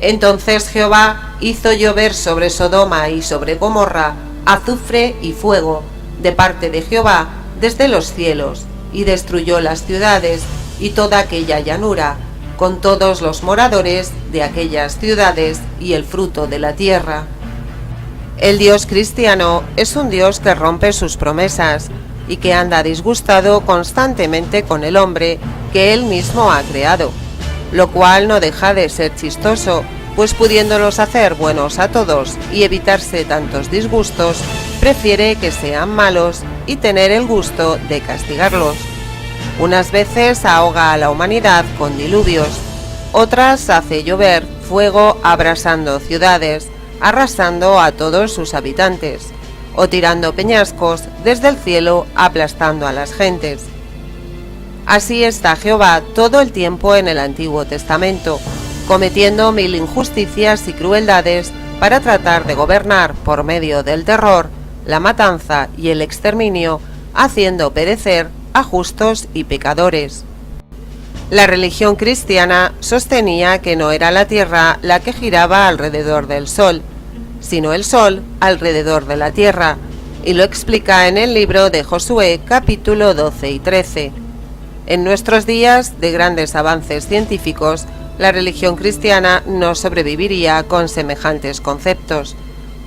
Entonces Jehová hizo llover sobre Sodoma y sobre Gomorra azufre y fuego, de parte de Jehová desde los cielos, y destruyó las ciudades y toda aquella llanura, con todos los moradores de aquellas ciudades y el fruto de la tierra. El Dios cristiano es un Dios que rompe sus promesas y que anda disgustado constantemente con el hombre que él mismo ha creado, lo cual no deja de ser chistoso, pues pudiéndolos hacer buenos a todos y evitarse tantos disgustos, prefiere que sean malos y tener el gusto de castigarlos. Unas veces ahoga a la humanidad con diluvios, otras hace llover fuego abrasando ciudades, arrasando a todos sus habitantes, o tirando peñascos desde el cielo aplastando a las gentes. Así está Jehová todo el tiempo en el Antiguo Testamento, cometiendo mil injusticias y crueldades para tratar de gobernar por medio del terror, la matanza y el exterminio, haciendo perecer a justos y pecadores. La religión cristiana sostenía que no era la tierra la que giraba alrededor del sol, sino el sol alrededor de la tierra, y lo explica en el libro de Josué capítulo 12 y 13. En nuestros días de grandes avances científicos, La religión cristiana no sobreviviría con semejantes conceptos.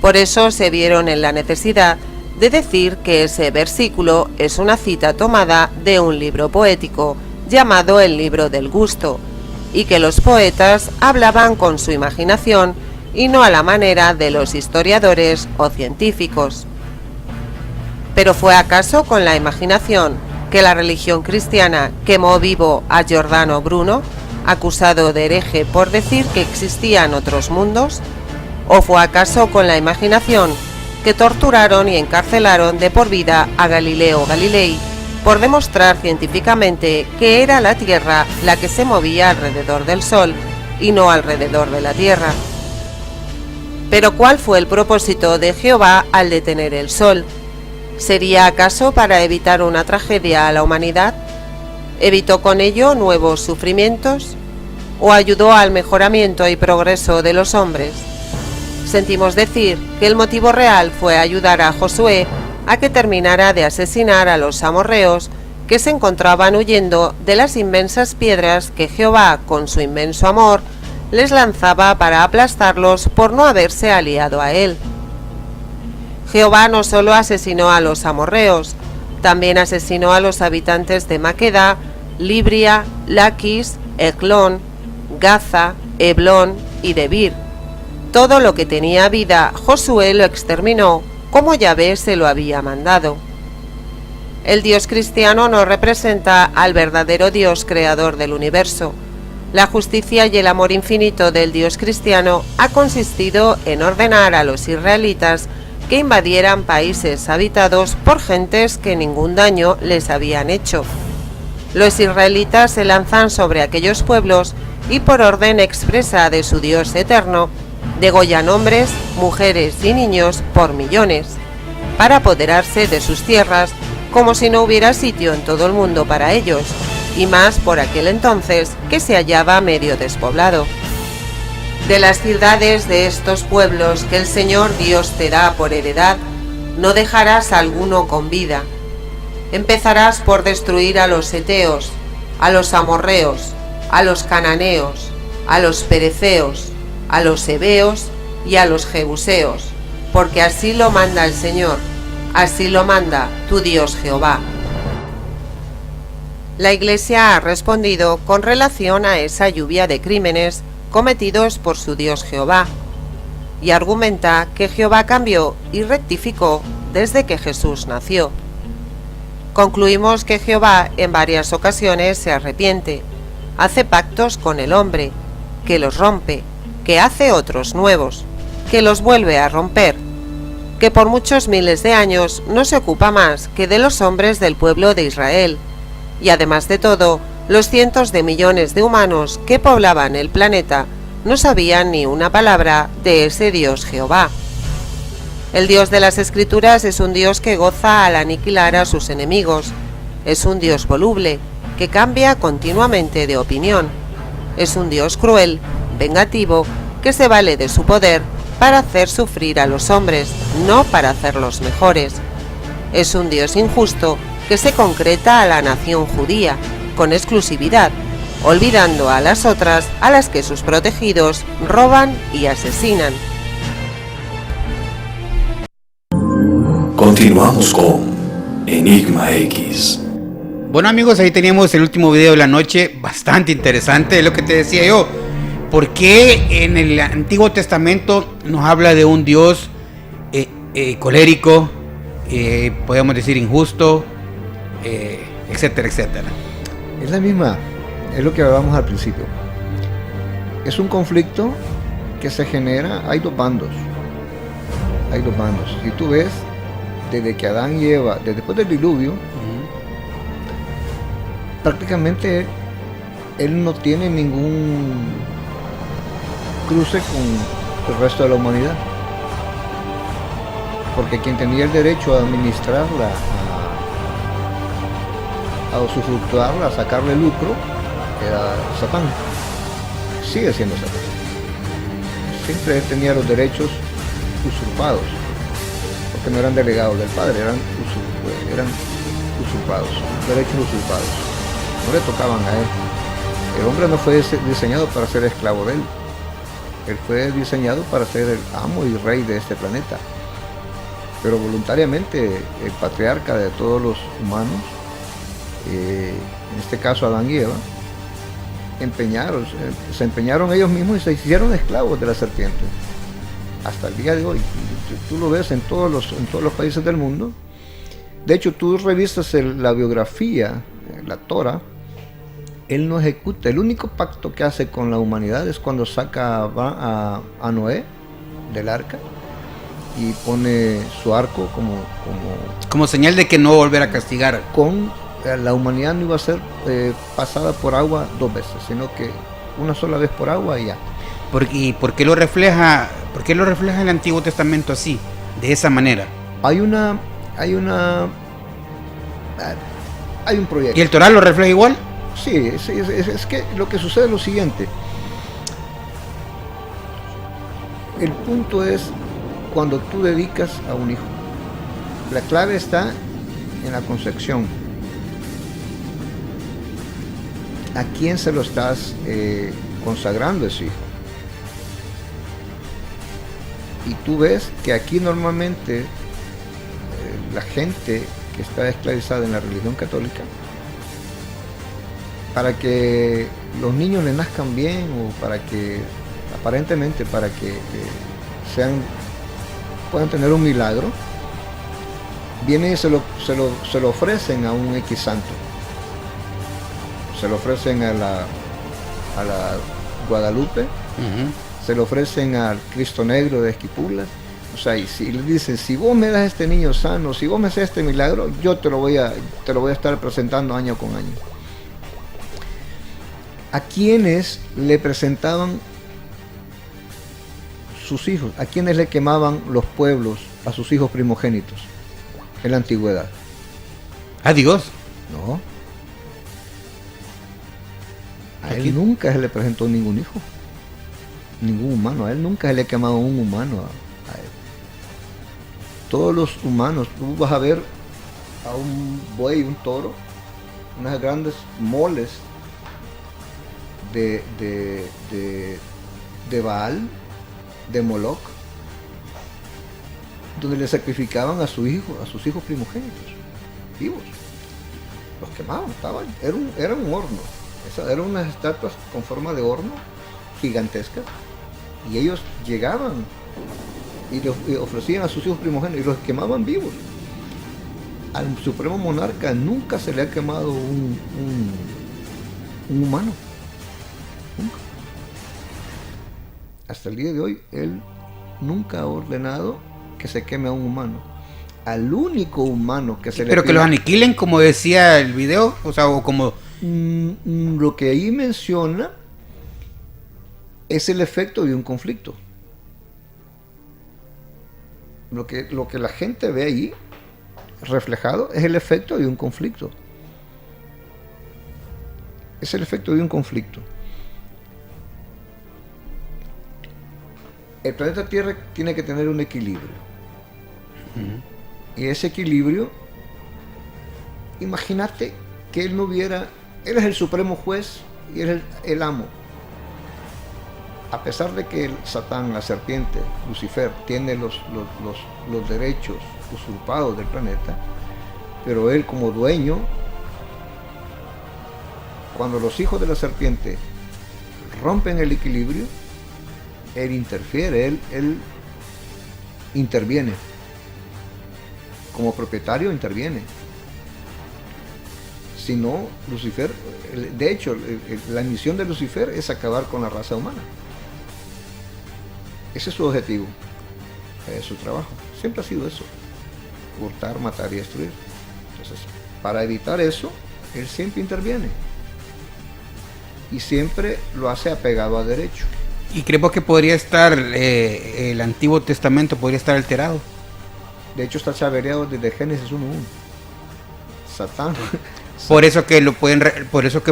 Por eso se vieron en la necesidad de decir que ese versículo es una cita tomada de un libro poético llamado el Libro del Gusto, y que los poetas hablaban con su imaginación y no a la manera de los historiadores o científicos. ¿Pero fue acaso con la imaginación que la religión cristiana quemó vivo a Giordano Bruno, acusado de hereje por decir que existían otros mundos? ¿O fue acaso con la imaginación que torturaron y encarcelaron de por vida a Galileo Galilei por demostrar científicamente que era la Tierra la que se movía alrededor del Sol y no alrededor de la Tierra? Pero ¿cuál fue el propósito de Jehová al detener el Sol? ¿Sería acaso para evitar una tragedia a la humanidad? ¿Evitó con ello nuevos sufrimientos? ¿O ayudó al mejoramiento y progreso de los hombres? Sentimos decir que el motivo real fue ayudar a Josué a que terminara de asesinar a los amorreos que se encontraban huyendo de las inmensas piedras que Jehová, con su inmenso amor, les lanzaba para aplastarlos por no haberse aliado a él. Jehová no solo asesinó a los amorreos, también asesinó a los habitantes de Maqueda, Libria, Laquis, Eglón, Gaza, Eblón y Debir. Todo lo que tenía vida, Josué lo exterminó, como Yahvé se lo había mandado. El Dios cristiano no representa al verdadero Dios creador del universo. La justicia y el amor infinito del Dios cristiano ha consistido en ordenar a los israelitas que invadieran países habitados por gentes que ningún daño les habían hecho. Los israelitas se lanzan sobre aquellos pueblos y por orden expresa de su Dios eterno, degollan hombres, mujeres y niños por millones, para apoderarse de sus tierras como si no hubiera sitio en todo el mundo para ellos, y más por aquel entonces que se hallaba medio despoblado. De las ciudades de estos pueblos que el Señor Dios te da por heredad, no dejarás alguno con vida. Empezarás por destruir a los heteos, a los amorreos, a los cananeos, a los pereceos, a los heveos y a los jebuseos, porque así lo manda el Señor, así lo manda tu Dios Jehová. La Iglesia ha respondido con relación a esa lluvia de crímenes cometidos por su Dios Jehová, y argumenta que Jehová cambió y rectificó desde que Jesús nació. Concluimos que Jehová en varias ocasiones se arrepiente, hace pactos con el hombre, que los rompe, que hace otros nuevos, que los vuelve a romper, que por muchos miles de años no se ocupa más que de los hombres del pueblo de Israel, y además de todo, los cientos de millones de humanos que poblaban el planeta no sabían ni una palabra de ese Dios Jehová. El Dios de las Escrituras es un Dios que goza al aniquilar a sus enemigos, es un Dios voluble, que cambia continuamente de opinión, es un Dios cruel, vengativo, que se vale de su poder para hacer sufrir a los hombres, no para hacerlos mejores. Es un Dios injusto que se concreta a la nación judía, con exclusividad, olvidando a las otras a las que sus protegidos roban y asesinan. Continuamos con Enigma X. Bueno amigos, ahí teníamos el último video de la noche, bastante interesante, es lo que te decía yo. ¿Por qué en el Antiguo Testamento nos habla de un Dios colérico, podemos decir injusto, etcétera, etcétera? Es la misma, es lo que hablábamos al principio. Es un conflicto que se genera, hay dos bandos. Si tú ves, desde que Adán y Eva, después del diluvio, prácticamente él no tiene ningún cruce con el resto de la humanidad. Porque quien tenía el derecho a administrarla, a usufructuarla, a sacarle lucro, era Satán. Sigue siendo Satán. Siempre él tenía los derechos usurpados, porque no eran delegados del Padre, eran usurpados, derechos usurpados. No le tocaban a él. El hombre no fue diseñado para ser esclavo de él. Él fue diseñado para ser el amo y rey de este planeta. Pero voluntariamente el patriarca de todos los humanos, en este caso Adán y Eva, se empeñaron ellos mismos y se hicieron esclavos de la serpiente. Hasta el día de hoy. Tú lo ves en todos los países del mundo. De hecho, tú revisas la biografía, la Torah, él no ejecuta. El único pacto que hace con la humanidad es cuando saca a Noé del arca y pone su arco como señal de que no volver a castigar. La humanidad no iba a ser pasada por agua 2 veces, sino que una sola vez por agua y ya. ¿Y por qué lo refleja el Antiguo Testamento así, de esa manera? Hay un proyecto. ¿Y el Torah lo refleja igual? Sí, es que lo que sucede es lo siguiente. El punto es cuando tú dedicas a un hijo. La clave está en la concepción. ¿A quién se lo estás consagrando ese hijo? Y tú ves que aquí normalmente la gente que está esclavizada en la religión católica, para que los niños le nazcan bien o aparentemente para que puedan tener un milagro, vienen y se lo ofrecen a un X santo. Se lo ofrecen a la Guadalupe, se lo ofrecen al Cristo Negro de Esquipulas. O sea, y si le dicen, si vos me das este niño sano, si vos me haces este milagro, yo te lo voy a estar presentando año con año. ¿A quiénes le presentaban sus hijos? ¿A quiénes le quemaban los pueblos a sus hijos primogénitos en la antigüedad? ¿A Dios? No. A él nunca se le presentó ningún hijo, ningún humano. A él nunca se le ha quemado un humano a él. Todos los humanos, tú vas a ver a un buey, un toro, unas grandes moles de Baal, de Moloch, donde le sacrificaban a sus hijos primogénitos, vivos. Los quemaban, era un horno. Eran unas estatuas con forma de horno gigantescas, y ellos llegaban y les ofrecían a sus hijos primogénitos y los quemaban vivos. Al supremo monarca nunca se le ha quemado un humano, nunca. Hasta el día de hoy él nunca ha ordenado que se queme a un humano. Al único humano que se le pero que los aniquilen, como decía el video, o sea, o como lo que ahí menciona es el efecto de un conflicto. Lo que la gente ve ahí reflejado es el efecto de un conflicto. Es el efecto de un conflicto. El planeta Tierra tiene que tener un equilibrio. Y ese equilibrio, imagínate que él no hubiera... Él es el supremo juez y él es el amo. A pesar de que el Satán, la serpiente, Lucifer, tiene los derechos usurpados del planeta, pero él como dueño, cuando los hijos de la serpiente rompen el equilibrio, él interfiere, él interviene. Como propietario interviene. Si no, Lucifer, de hecho, la misión de Lucifer es acabar con la raza humana. Ese es su objetivo, es su trabajo. Siempre ha sido eso: hurtar, matar y destruir. Entonces, para evitar eso, él siempre interviene. Y siempre lo hace apegado a derecho. ¿Y creemos que podría estar, el Antiguo Testamento podría estar alterado? De hecho, está chavereado desde Génesis 1:1. Satán. Por eso que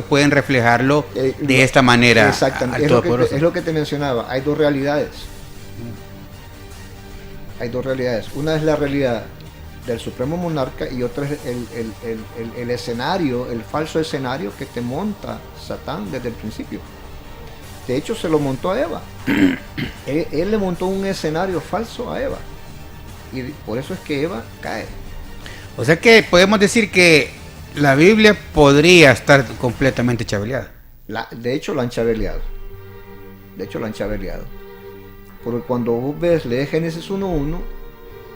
pueden reflejarlo de esta manera. Exactamente. Es lo que te mencionaba. Hay dos realidades. Hay dos realidades. Una es la realidad del supremo monarca, y otra es el escenario, el falso escenario que te monta Satán desde el principio. De hecho, se lo montó a Eva. Él le montó un escenario falso a Eva, y por eso es que Eva cae. O sea que podemos decir que la Biblia podría estar completamente chabeleada. De hecho, la han chabeleado. Porque cuando vos lees Génesis 1:1,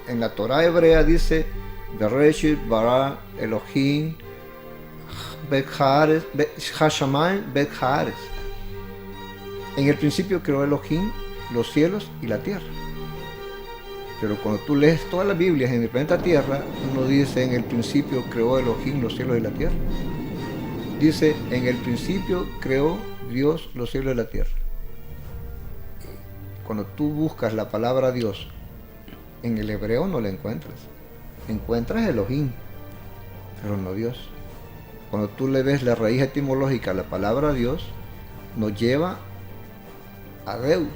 en la Torah hebrea dice Bereshit bara Elohim bet haaretz hashamayim bet haaretz. En el principio creó Elohim los cielos y la tierra. Pero cuando tú lees todas las Biblias en el planeta Tierra, uno dice en el principio creó Elohim los cielos y la tierra. Dice en el principio creó Dios los cielos y la tierra. Cuando tú buscas la palabra Dios en el hebreo no la encuentras. Encuentras Elohim, pero no Dios. Cuando tú le ves la raíz etimológica a la palabra Dios, nos lleva a Deus.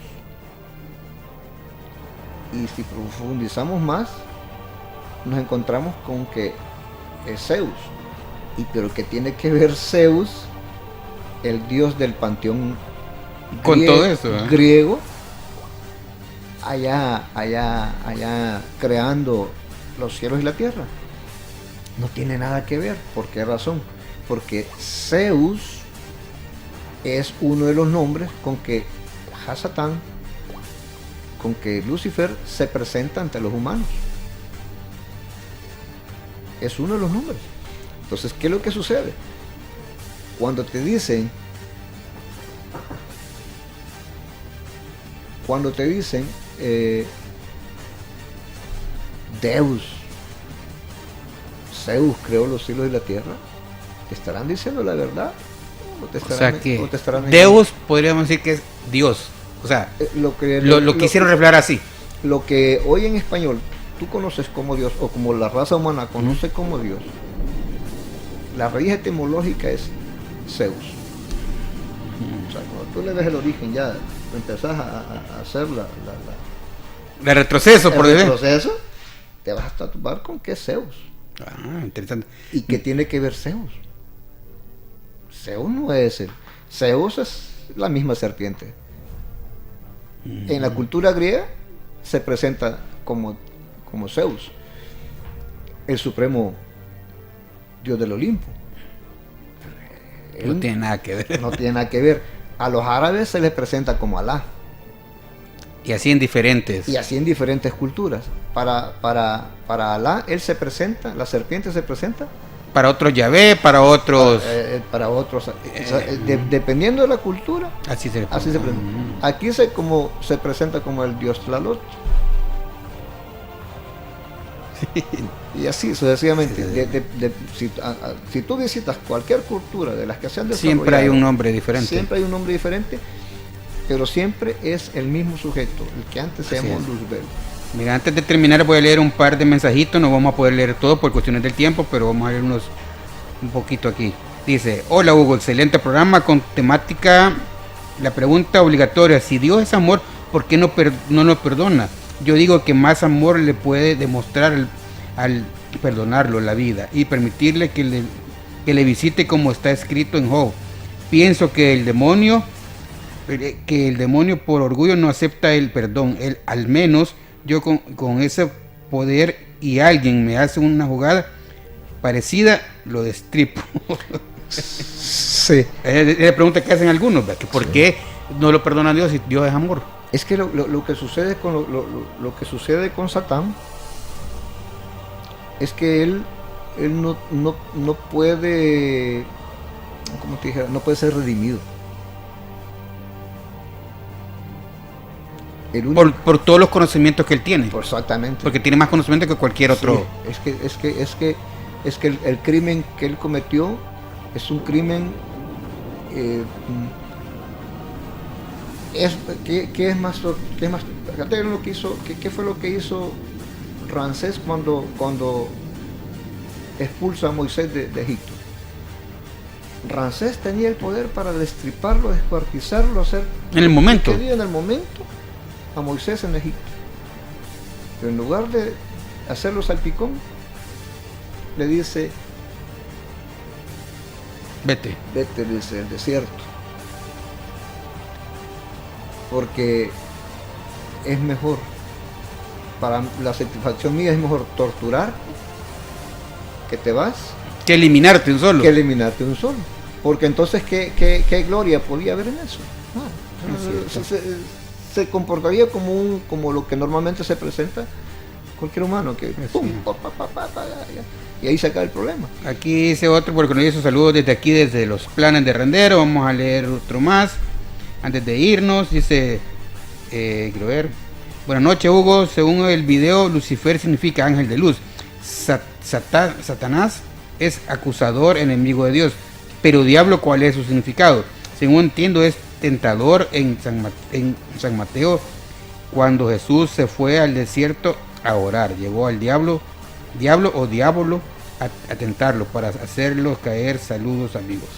Y si profundizamos más, nos encontramos con que es Zeus. Pero que tiene que ver Zeus, el dios del panteón con todo eso, griego, allá creando los cielos y la tierra. No tiene nada que ver. ¿Por qué razón? Porque Zeus es uno de los nombres con que Hasatán, con que Lucifer se presenta ante los humanos. Es uno de los nombres. Entonces, ¿qué es lo que sucede? Cuando te dicen Zeus creó los cielos y la tierra, ¿te estarán diciendo la verdad? O sea que Deus podríamos decir que es Dios. O sea, lo quisieron reflejar así. Lo que hoy en español tú conoces como Dios, o como la raza humana conoce como Dios, la raíz etimológica es Zeus. O sea, cuando tú le ves el origen, ya empezás a hacer de retroceso, por decir. Retroceso, te vas a topar con que es Zeus. Ah, interesante. ¿Y qué tiene que ver Zeus? Zeus no es él. Zeus es la misma serpiente. En la cultura griega se presenta como Zeus, el supremo dios del Olimpo. No tiene nada que ver. No tiene nada que ver. A los árabes se les presenta como Alá. Y así en diferentes culturas. Para Alá, él se presenta, la serpiente se presenta. Para otros Yahvé, para otros. Dependiendo de la cultura, así se presenta. Aquí se presenta como el dios Tlaloc. Sí. Y así sucesivamente. Si tú visitas cualquier cultura de las que se han desarrollado, siempre hay un nombre diferente. Pero siempre es el mismo sujeto, el que antes se llamó Luzbel. Mira, antes de terminar voy a leer un par de mensajitos, no vamos a poder leer todo por cuestiones del tiempo, pero vamos a leer un poquito aquí. Dice: hola Hugo, excelente programa con temática, la pregunta obligatoria, si Dios es amor, ¿por qué no nos perdona? Yo digo que más amor le puede demostrar al perdonarlo la vida y permitirle que le visite, como está escrito en Job. Pienso que el demonio por orgullo no acepta el perdón. Al menos yo con ese poder, y alguien me hace una jugada parecida, lo destripo. Sí. Es la pregunta que hacen algunos, ¿verdad? ¿Por qué no lo perdona Dios si Dios es amor? Es que lo que sucede con Satán es que él no puede, como te dijera, no puede ser redimido. Por todos los conocimientos que él tiene. Exactamente. Porque tiene más conocimiento que cualquier otro. Sí, es que el crimen que él cometió es un crimen ¿qué fue lo que hizo Ramsés cuando expulsa a Moisés de Egipto? Ramsés tenía el poder para destriparlo, descuartizarlo, hacer en el momento a Moisés en Egipto. Pero en lugar de hacerlo salpicón, le dice, Vete. vete desde el desierto. Porque es mejor, para la satisfacción mía es mejor torturar que te vas Que eliminarte un solo. que eliminarte un solo. Porque entonces, ¿qué gloria podía haber en eso? Se comportaría como lo que normalmente se presenta cualquier humano, que pum, y ahí se acaba el problema. Aquí dice otro, porque nos dice saludos desde aquí, desde los planes de Rendero. Vamos a leer otro más antes de irnos. Dice, quiero ver. Buenas noches, Hugo. Según el video, Lucifer significa ángel de luz. Satanás es acusador, enemigo de Dios. Pero diablo, ¿cuál es su significado? Según entiendo, es tentador. En San Mateo, cuando Jesús se fue al desierto a orar, llevó al diablo a tentarlo para hacerlo caer. Saludos, amigos.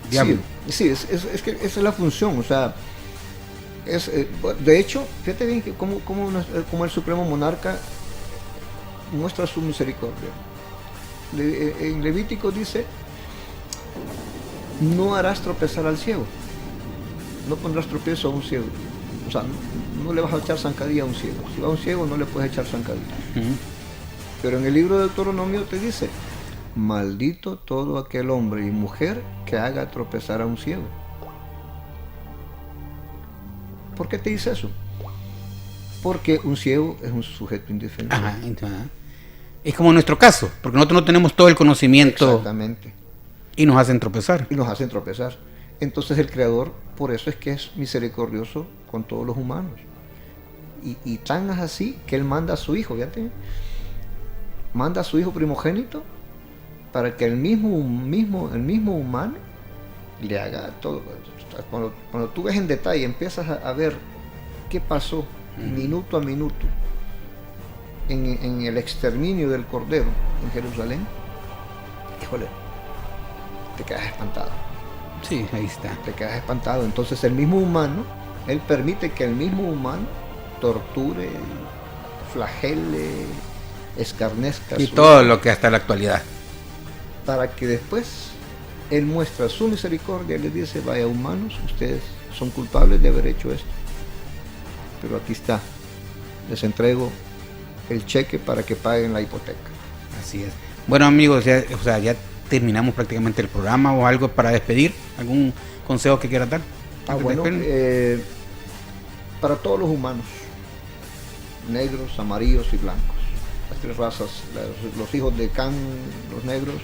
Diablo. Sí, es que esa es la función, o sea, de hecho, fíjate bien que como el Supremo Monarca muestra su misericordia. En Levítico dice, no harás tropezar al ciego, no pondrás tropiezo a un ciego, o sea, no le vas a echar zancadilla a un ciego. Si va a un ciego no le puedes echar zancadilla. Pero en el libro de Deuteronomio te dice, maldito todo aquel hombre y mujer que haga tropezar a un ciego. ¿Por qué te dice eso? Porque un ciego es un sujeto indefendido. Ajá. Es como nuestro caso, porque nosotros no tenemos todo el conocimiento. Exactamente. Y nos hacen tropezar. Y nos hacen tropezar. Entonces el Creador, por eso es que es misericordioso con todos los humanos. Y tan es así que Él manda a su Hijo, fíjate, manda a su Hijo primogénito para que el mismo humano le haga todo. Cuando tú ves en detalle, empiezas a ver qué pasó minuto a minuto en el exterminio del Cordero en Jerusalén, híjole, te quedas espantado. Sí, ahí está. Te quedas espantado. Entonces el mismo humano, Él permite que el mismo humano torture, flagele, escarnezca. Y todo lo que hasta la actualidad. Para que después Él muestra su misericordia y les dice, vaya humanos, ustedes son culpables de haber hecho esto. Pero aquí está, les entrego el cheque para que paguen la hipoteca. Así es. Bueno, amigos, ya terminamos prácticamente el programa. ¿O algo para despedir? ¿Algún consejo que quieras dar? Bueno, para todos los humanos, negros, amarillos y blancos, las tres razas, los hijos de Cam, los negros,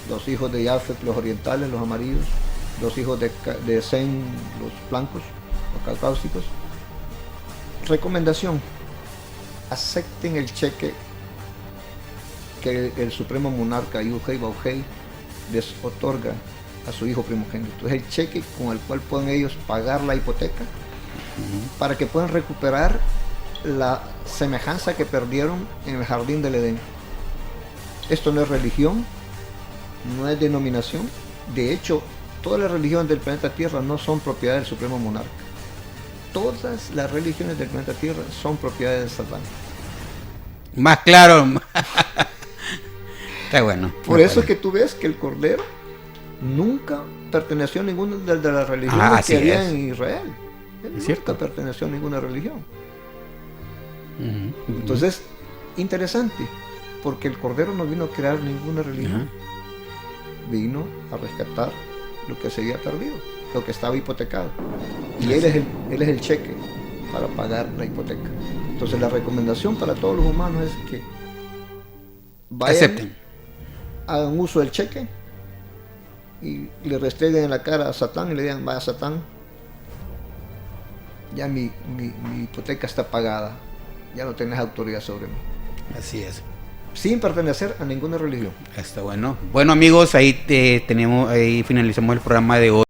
los hijos de Jafet, los orientales, los amarillos, los hijos de Sem, los blancos, los caucásicos. Recomendación: acepten el cheque que el Supremo Monarca Yuhei Baohei les otorga a su hijo primogénito. Es el cheque con el cual pueden ellos pagar la hipoteca para que puedan recuperar la semejanza que perdieron en el jardín del Edén. Esto no es religión, no es denominación. De hecho, todas las religiones del planeta Tierra no son propiedad del Supremo Monarca. Todas las religiones del planeta Tierra son propiedades de Satán. Más claro. Está bueno. Por eso es que tú ves que el Cordero nunca perteneció a ninguna de las religiones que había en Israel. Él nunca perteneció a ninguna religión. Entonces, interesante, porque el Cordero no vino a crear ninguna religión. Vino a rescatar lo que se había perdido, lo que estaba hipotecado. Y él es el cheque para pagar la hipoteca. Entonces la recomendación para todos los humanos es que vayan, acepten, hagan uso del cheque y le restreguen en la cara a Satán y le digan, vaya Satán, ya mi hipoteca está pagada, ya no tenés autoridad sobre mí. Así es. Sin pertenecer a ninguna religión. Está bueno. Bueno, amigos, ahí finalizamos el programa de hoy.